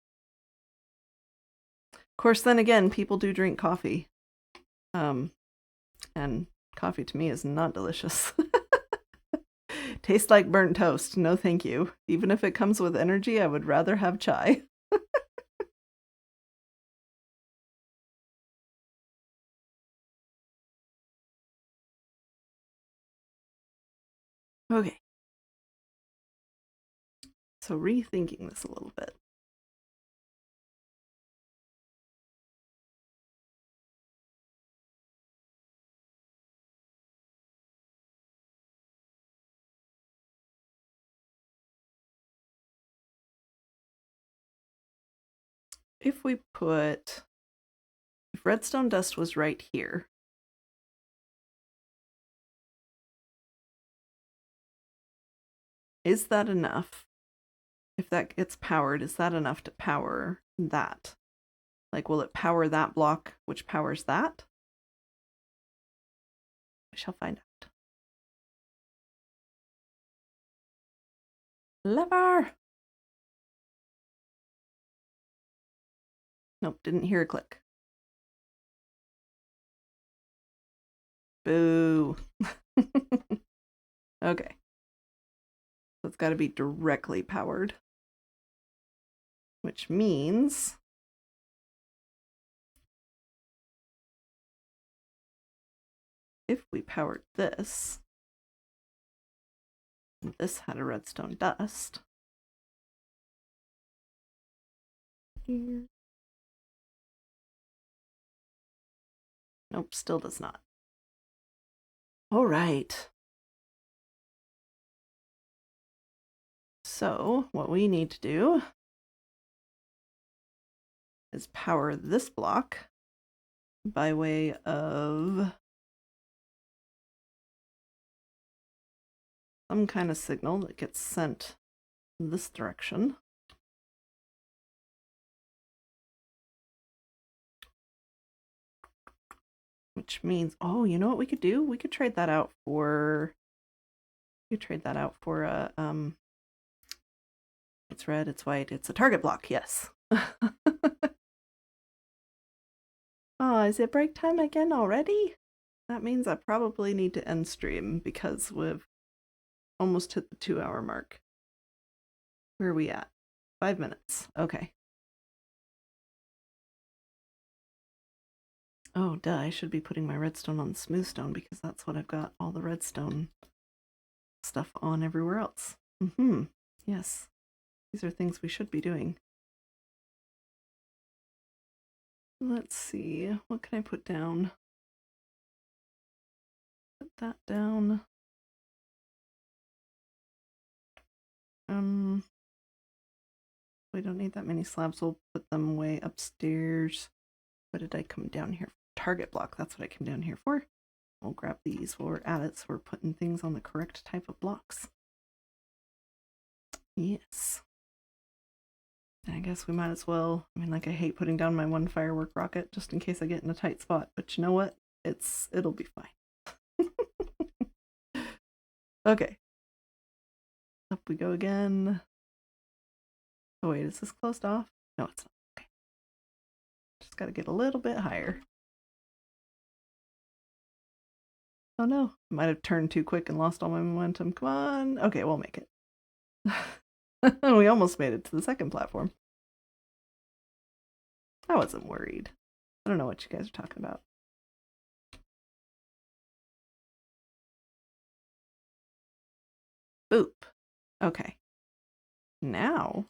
Of course, then again, people do drink coffee. And coffee to me is not delicious. Tastes like burnt toast. No thank you. Even if it comes with energy, I would rather have chai. Okay. So rethinking this a little bit. If we if redstone dust was right here, is that enough? If that gets powered, is that enough to power that? Like, will it power that block, which powers that? I shall find out. Lever! Nope, didn't hear a click. Boo. Okay. So it's got to be directly powered. Which means if we powered this, and this had a redstone dust. Here. Nope, still does not. All right. So what we need to do is power this block by way of some kind of signal that gets sent this direction. Which means, oh, you know what we could do? We could trade that out for, it's red, it's white, it's a target block, yes. Oh, is it break time again already? That means I probably need to end stream because we've almost hit the 2-hour mark. Where are we at? 5 minutes. Okay. Oh, duh, I should be putting my redstone on smooth stone because that's what I've got all the redstone stuff on everywhere else. Yes. These are things we should be doing. Let's see. What can I put down? Put that down. We don't need that many slabs. We'll put them way upstairs. What did I come down here for? Target block. That's what I came down here for. We'll grab these while we're at it so we're putting things on the correct type of blocks. Yes. I guess we might as well. I mean, like, I hate putting down my one firework rocket just in case I get in a tight spot, but you know what? It'll be fine. Okay. Up we go again. Oh wait, is this closed off? No, it's not. Okay. Just gotta get a little bit higher. Oh no, I might have turned too quick and lost all my momentum. Come on. Okay, we'll make it. We almost made it to the second platform. I wasn't worried. I don't know what you guys are talking about. Boop. Okay. Now,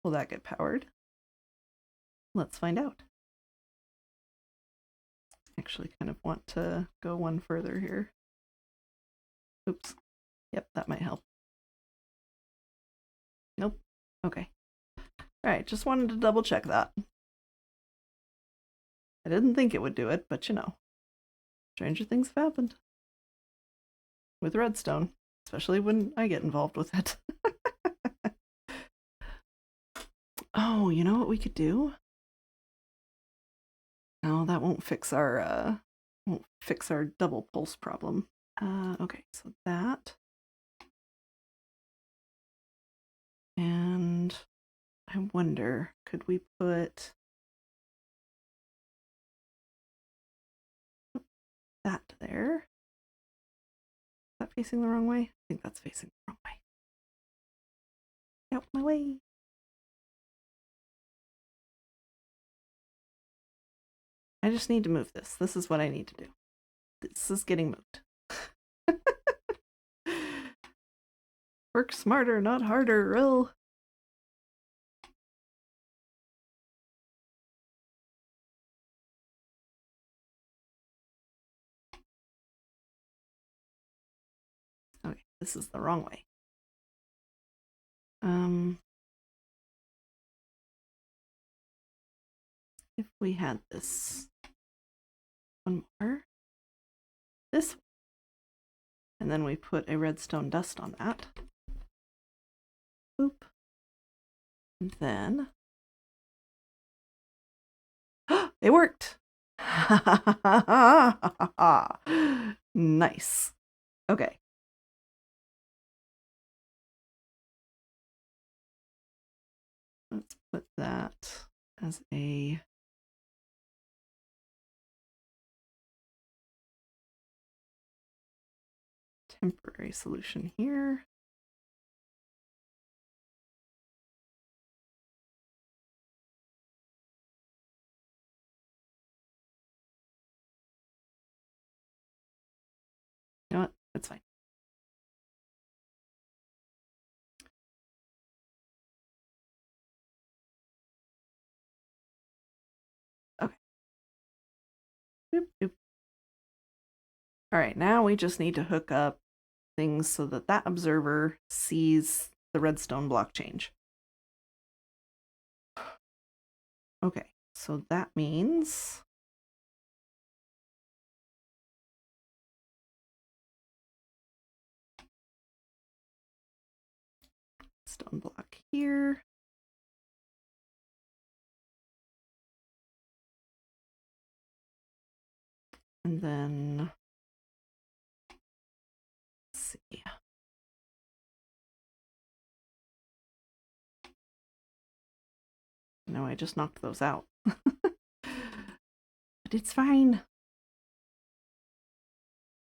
will that get powered? Let's find out. Actually kind of want to go one further here. Oops. Yep, that might help. Nope. Okay. Alright, just wanted to double check that. I didn't think it would do it, but you know. Stranger things have happened. With redstone. Especially when I get involved with it. Oh, you know what we could do? No, that won't fix our double pulse problem. Okay, so that. And I wonder, could we put that there? Is that facing the wrong way? I think that's facing the wrong way. Out my way. I just need to move this. This is what I need to do. This is getting moved. Work smarter, not harder, Rill. Okay, this is the wrong way. if we had this one more, this one, and then we put a redstone dust on that. Boop. And then it worked. Nice. Okay. Let's put that as a temporary solution here. You know what? That's fine. Okay. Boop, boop. All right, now we just need to hook up things so that that observer sees the redstone block change. Okay, so that means stone block here. And then, let's see. No, I just knocked those out. But it's fine.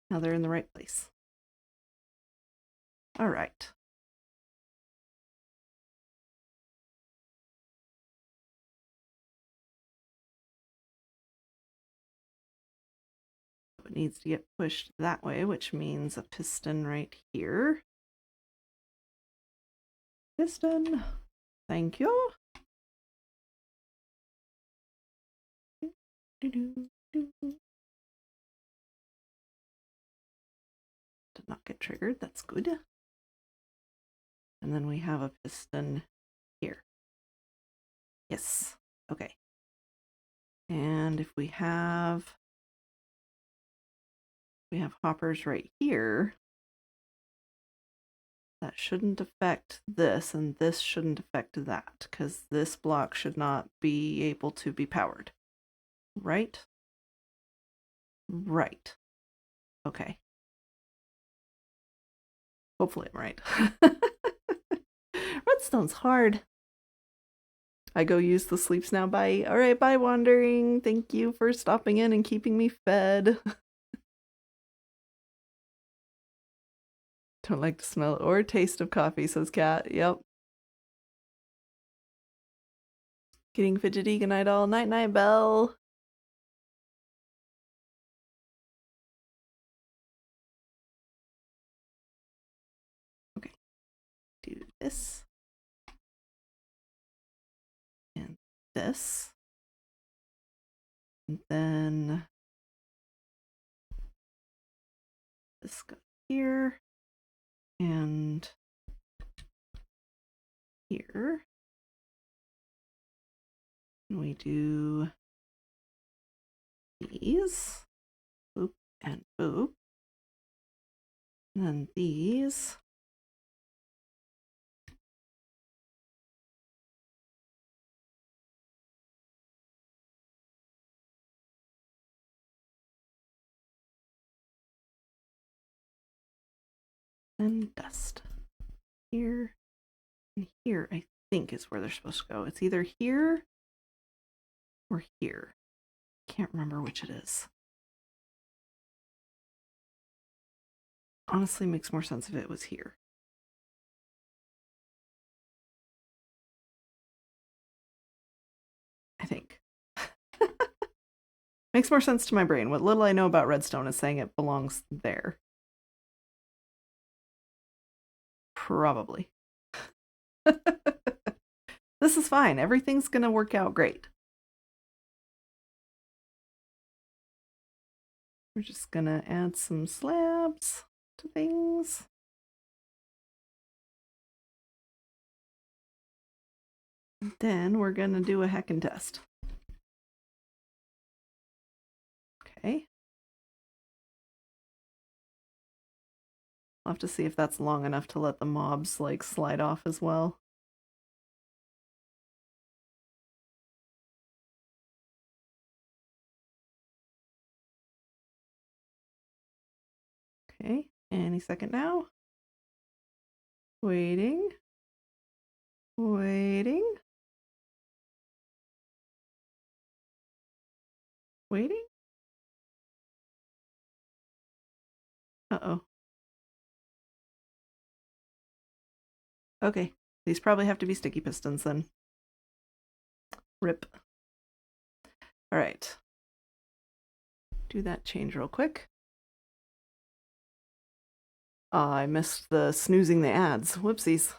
Now they're in the right place. All right. It needs to get pushed that way, which means a piston right here. Piston. Thank you. Did not get triggered. That's good. And then we have a piston here. Yes. Okay. And if we have hoppers right here, that shouldn't affect this, and this shouldn't affect that, because this block should not be able to be powered. Right? Right. Okay. Hopefully I'm right. Redstone's hard. I go use the sleeps now. Bye. All right, bye, Wandering. Thank you for stopping in and keeping me fed. Don't like the smell or taste of coffee, says Kat. Yep. Getting fidgety. Good night, all. Night, night, Belle. Okay. Do this. And this. And then this goes here. And here. And we do these. Boop and boop. And then these. And dust. Here and here, I think, is where they're supposed to go. It's either here or here. Can't remember which it is. Honestly, makes more sense if it was here. I think. Makes more sense to my brain. What little I know about redstone is saying it belongs there. Probably. This is fine. Everything's gonna work out great. We're just gonna add some slabs to things. And then we're gonna do a heckin' test. Okay. I'll have to see if that's long enough to let the mobs like slide off as well. Okay, any second now. Waiting. Waiting. Waiting. Uh-oh. Okay, these probably have to be sticky pistons then. Rip. All right. Do that change real quick. I missed the snoozing the ads. Whoopsies.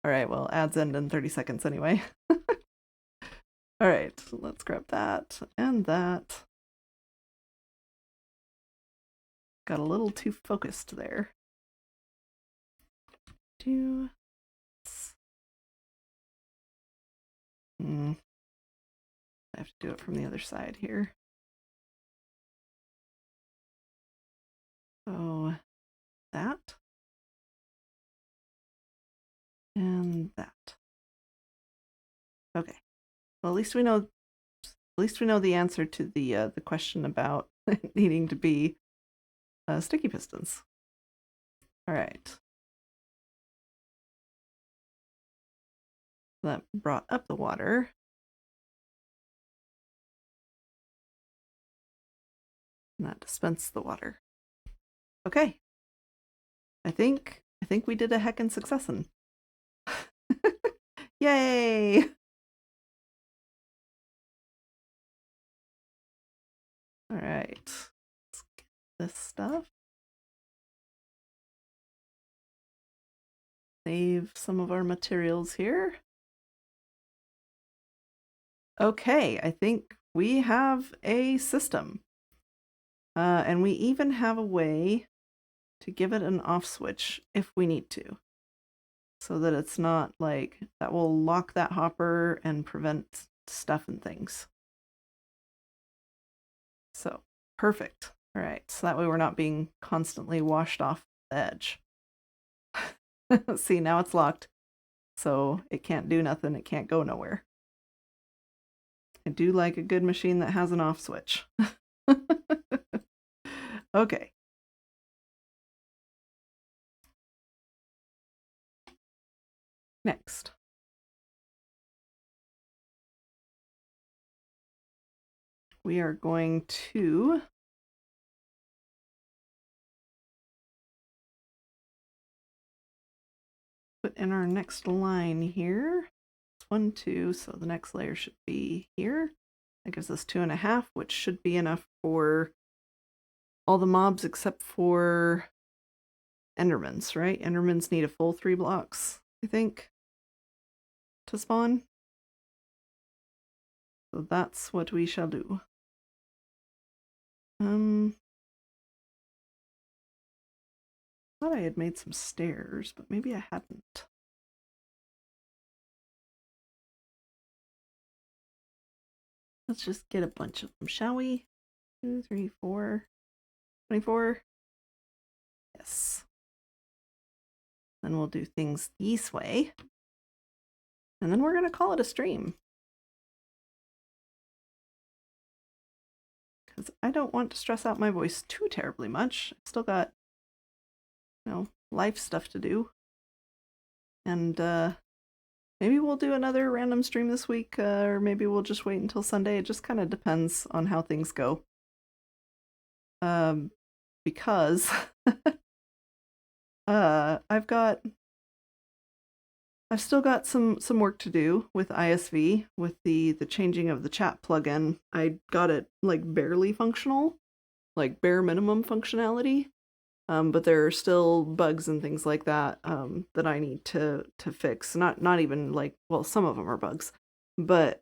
All right, well, ads end in 30 seconds anyway. All right, let's grab that and that. Got a little too focused there. Do. I have to do it from the other side here. So that. And that. Okay. Well, at least we know the answer to the question about needing to be sticky pistons. All right. That brought up the water. And that dispensed the water. Okay. I think we did a heckin' successin'. Yay! All right. Let's get this stuff. Save some of our materials here. Okay, I think we have a system. And we even have a way to give it an off switch if we need to. So that it's not like, that will lock that hopper and prevent stuff and things. So, perfect. All right, so that way we're not being constantly washed off the edge. See, now it's locked. So it can't do nothing, it can't go nowhere. I do like a good machine that has an off switch. Okay. Next. We are going to put in our next line here. It's 1, 2, so the next layer should be here. That gives us 2.5, which should be enough for all the mobs except for Endermans, right? Endermans need a full 3 blocks, I think, to spawn. So that's what we shall do. Thought I had made some stairs, but maybe I hadn't. Let's just get a bunch of them, shall we? 2, 3, 4, 24. Yes. Then we'll do things this way. And then we're going to call it a stream. Because I don't want to stress out my voice too terribly much. I've still got, life stuff to do. And maybe we'll do another random stream this week, or maybe we'll just wait until Sunday. It just kind of depends on how things go. Because I've still got some work to do with ISV, with the changing of the chat plugin. I got it like barely functional, like bare minimum functionality. But there are still bugs and things like that that I need to fix. Not even like, well, some of them are bugs, but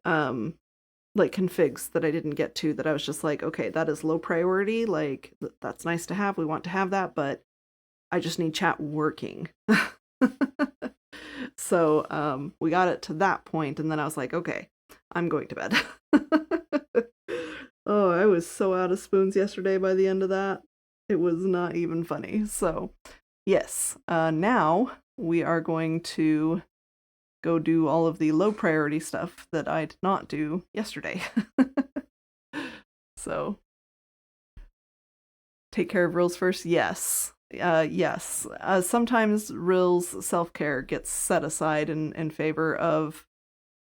like configs that I didn't get to, that I was just like, okay, that is low priority. Like that's nice to have. We want to have that, but I just need chat working. So we got it to that point, and then I was like, okay, I'm going to bed. Oh, I was so out of spoons yesterday by the end of that. It was not even funny. So, yes, now we are going to go do all of the low priority stuff that I did not do yesterday. So, take care of Rill's first? Yes. Yes. Sometimes Rill's self-care gets set aside in favor of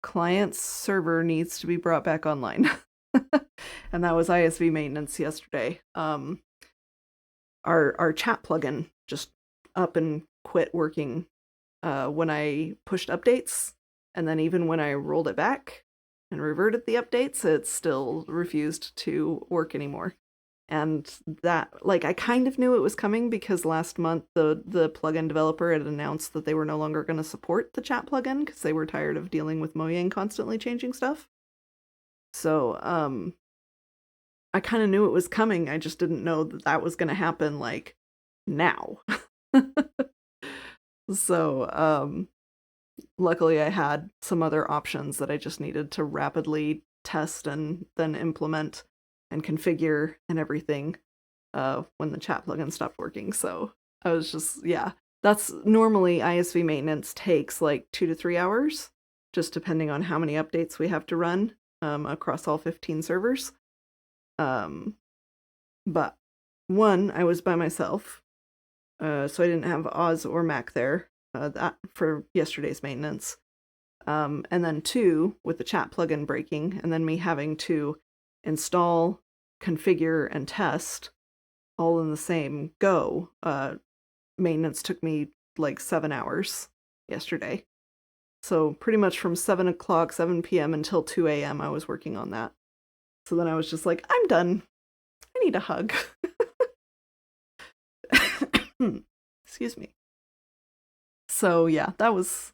client's server needs to be brought back online. And that was ISV maintenance yesterday. Our chat plugin just up and quit working when I pushed updates, and then even when I rolled it back and reverted the updates, it still refused to work anymore. And that, like, I kind of knew it was coming because last month the plugin developer had announced that they were no longer going to support the chat plugin because they were tired of dealing with Mojang constantly changing stuff. So, I kind of knew it was coming. I just didn't know that that was going to happen, like, now. So, luckily I had some other options that I just needed to rapidly test and then implement and configure and everything when the chat plugin stopped working. So I was just, yeah, that's normally ISV maintenance takes like 2 to 3 hours, just depending on how many updates we have to run across all 15 servers. But one, I was by myself, so I didn't have Oz or Mac there that for yesterday's maintenance. And then two, with the chat plugin breaking, and then me having to install, configure, and test all in the same go. Maintenance took me like 7 hours yesterday. So pretty much from 7 p.m. until 2 a.m. I was working on that. So then I was just like, I'm done. I need a hug. Excuse me. So yeah, that was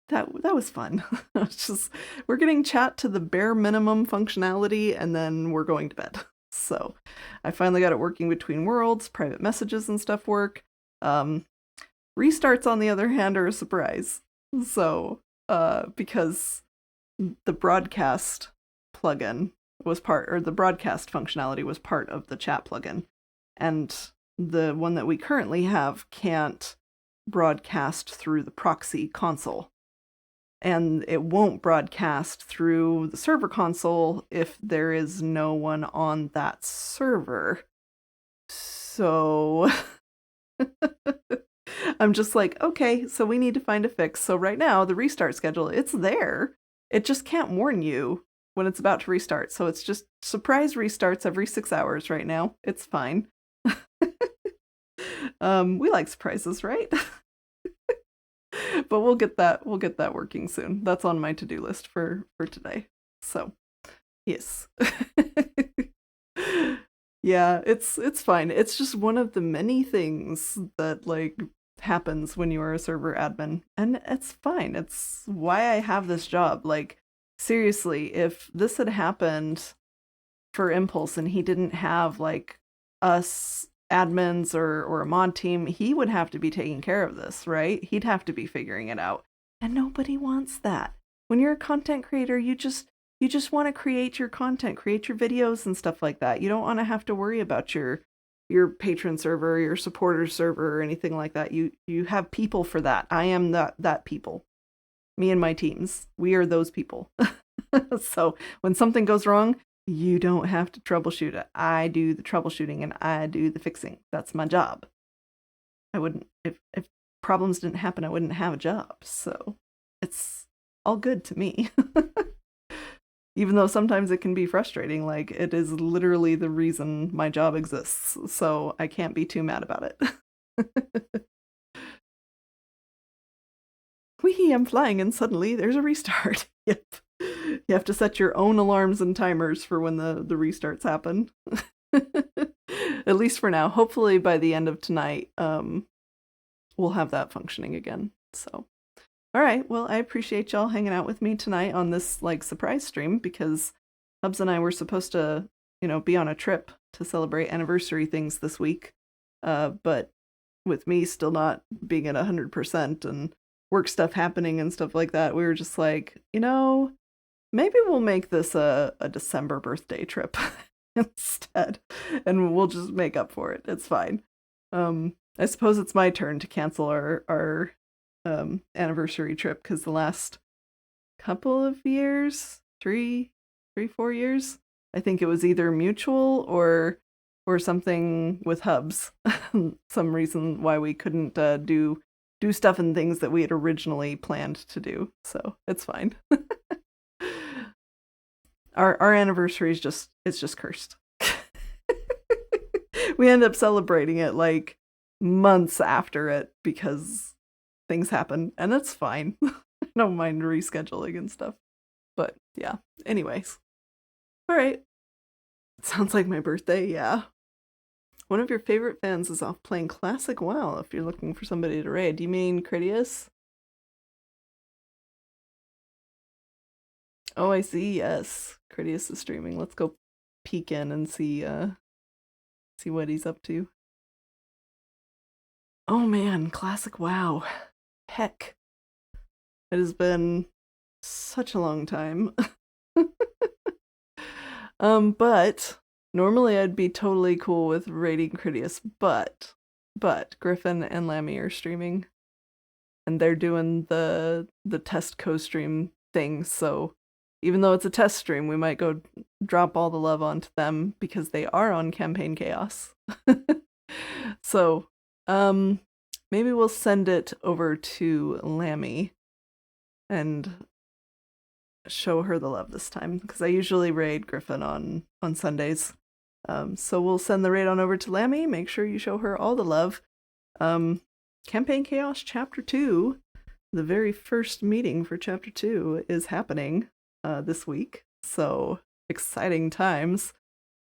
fun. It's just, we're getting chat to the bare minimum functionality and then we're going to bed. So I finally got it working between worlds, private messages and stuff work. Restarts, on the other hand, are a surprise. So because the broadcast plugin was the broadcast functionality was part of the chat plugin, and the one that we currently have can't broadcast through the proxy console. And it won't broadcast through the server console if there is no one on that server. So I'm just like, okay, so we need to find a fix. So right now, the restart schedule, it's there. It just can't warn you when it's about to restart. So it's just surprise restarts every 6 hours right now. It's fine. We like surprises, right? But we'll get that working soon. That's on my to-do list for today. So, yes. Yeah, it's fine. It's just one of the many things that like happens when you are a server admin, and it's fine. It's why I have this job. Like, seriously, if this had happened for Impulse and he didn't have like us admins or a mod team, he would have to be taking care of this, right? He'd have to be figuring it out. And nobody wants that. When you're a content creator, you just want to create your content, create your videos and stuff like that. You don't want to have to worry about your patron server, your supporter server, or anything like that. You have people for that. I am that people. Me and my teams. We are those people. So when something goes wrong, you don't have to troubleshoot it. I do the troubleshooting and I do the fixing. That's my job. I wouldn't, if problems didn't happen, I wouldn't have a job. So it's all good to me. Even though sometimes it can be frustrating, like it is literally the reason my job exists. So I can't be too mad about it. Whee, I'm flying and suddenly there's a restart. Yep. You have to set your own alarms and timers for when the restarts happen. At least for now. Hopefully by the end of tonight, we'll have that functioning again. So, all right. Well, I appreciate y'all hanging out with me tonight on this like surprise stream because Hubs and I were supposed to, be on a trip to celebrate anniversary things this week. But with me still not being at 100% and work stuff happening and stuff like that, we were just like, maybe we'll make this a December birthday trip. instead, and we'll just make up for it. It's fine. I suppose it's my turn to cancel our anniversary trip because the last couple of years, 4 years, I think it was either mutual or something with hubs. Some reason why we couldn't do stuff and things that we had originally planned to do. So it's fine. Our anniversary is just cursed. We end up celebrating it like months after it because things happen, and that's fine. I don't mind rescheduling and stuff. But yeah, anyways. All right. Sounds like my birthday, yeah. One of your favorite fans is off playing Classic WoW if you're looking for somebody to raid. Do you mean Critias? Oh, I see, yes. Critias is streaming. Let's go peek in and see what he's up to. Oh man, Classic WoW. Heck. It has been such a long time. But normally I'd be totally cool with raiding Critias, but Griffin and Lammy are streaming, and they're doing the test co-stream thing, so even though it's a test stream, we might go drop all the love onto them because they are on Campaign Chaos. So, maybe we'll send it over to Lammy and show her the love this time, because I usually raid Griffin on Sundays. So we'll send the raid on over to Lammy. Make sure you show her all the love. Campaign Chaos Chapter 2, the very first meeting for Chapter 2 is happening this week. So exciting times.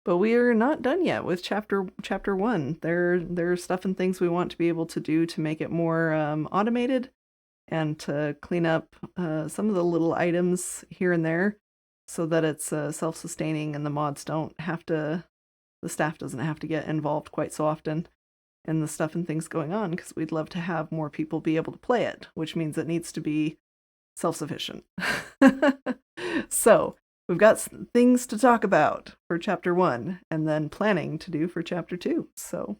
But we are not done yet with chapter 1. There are stuff and things we want to be able to do to make it more automated, and to clean up some of the little items here and there so that it's self-sustaining and the mods don't have to, the staff doesn't have to get involved quite so often in the stuff and things going on, because we'd love to have more people be able to play it, which means it needs to be self-sufficient. So we've got things to talk about for Chapter 1 and then planning to do for Chapter 2. So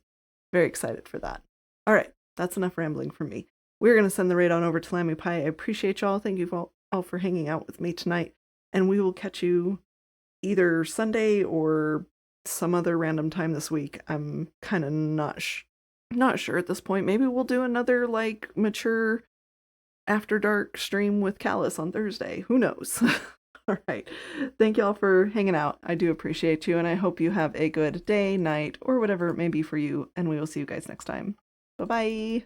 very excited for that. All right, that's enough rambling from me. We're going to send the raid on over to Lammy Pie. I appreciate y'all. Thank you all for hanging out with me tonight. And we will catch you either Sunday or some other random time this week. I'm kind of not sure at this point. Maybe we'll do another like mature after dark stream with Callus on Thursday. Who knows? All right. Thank y'all for hanging out. I do appreciate you, and I hope you have a good day, night, or whatever it may be for you. And we will see you guys next time. Bye-bye.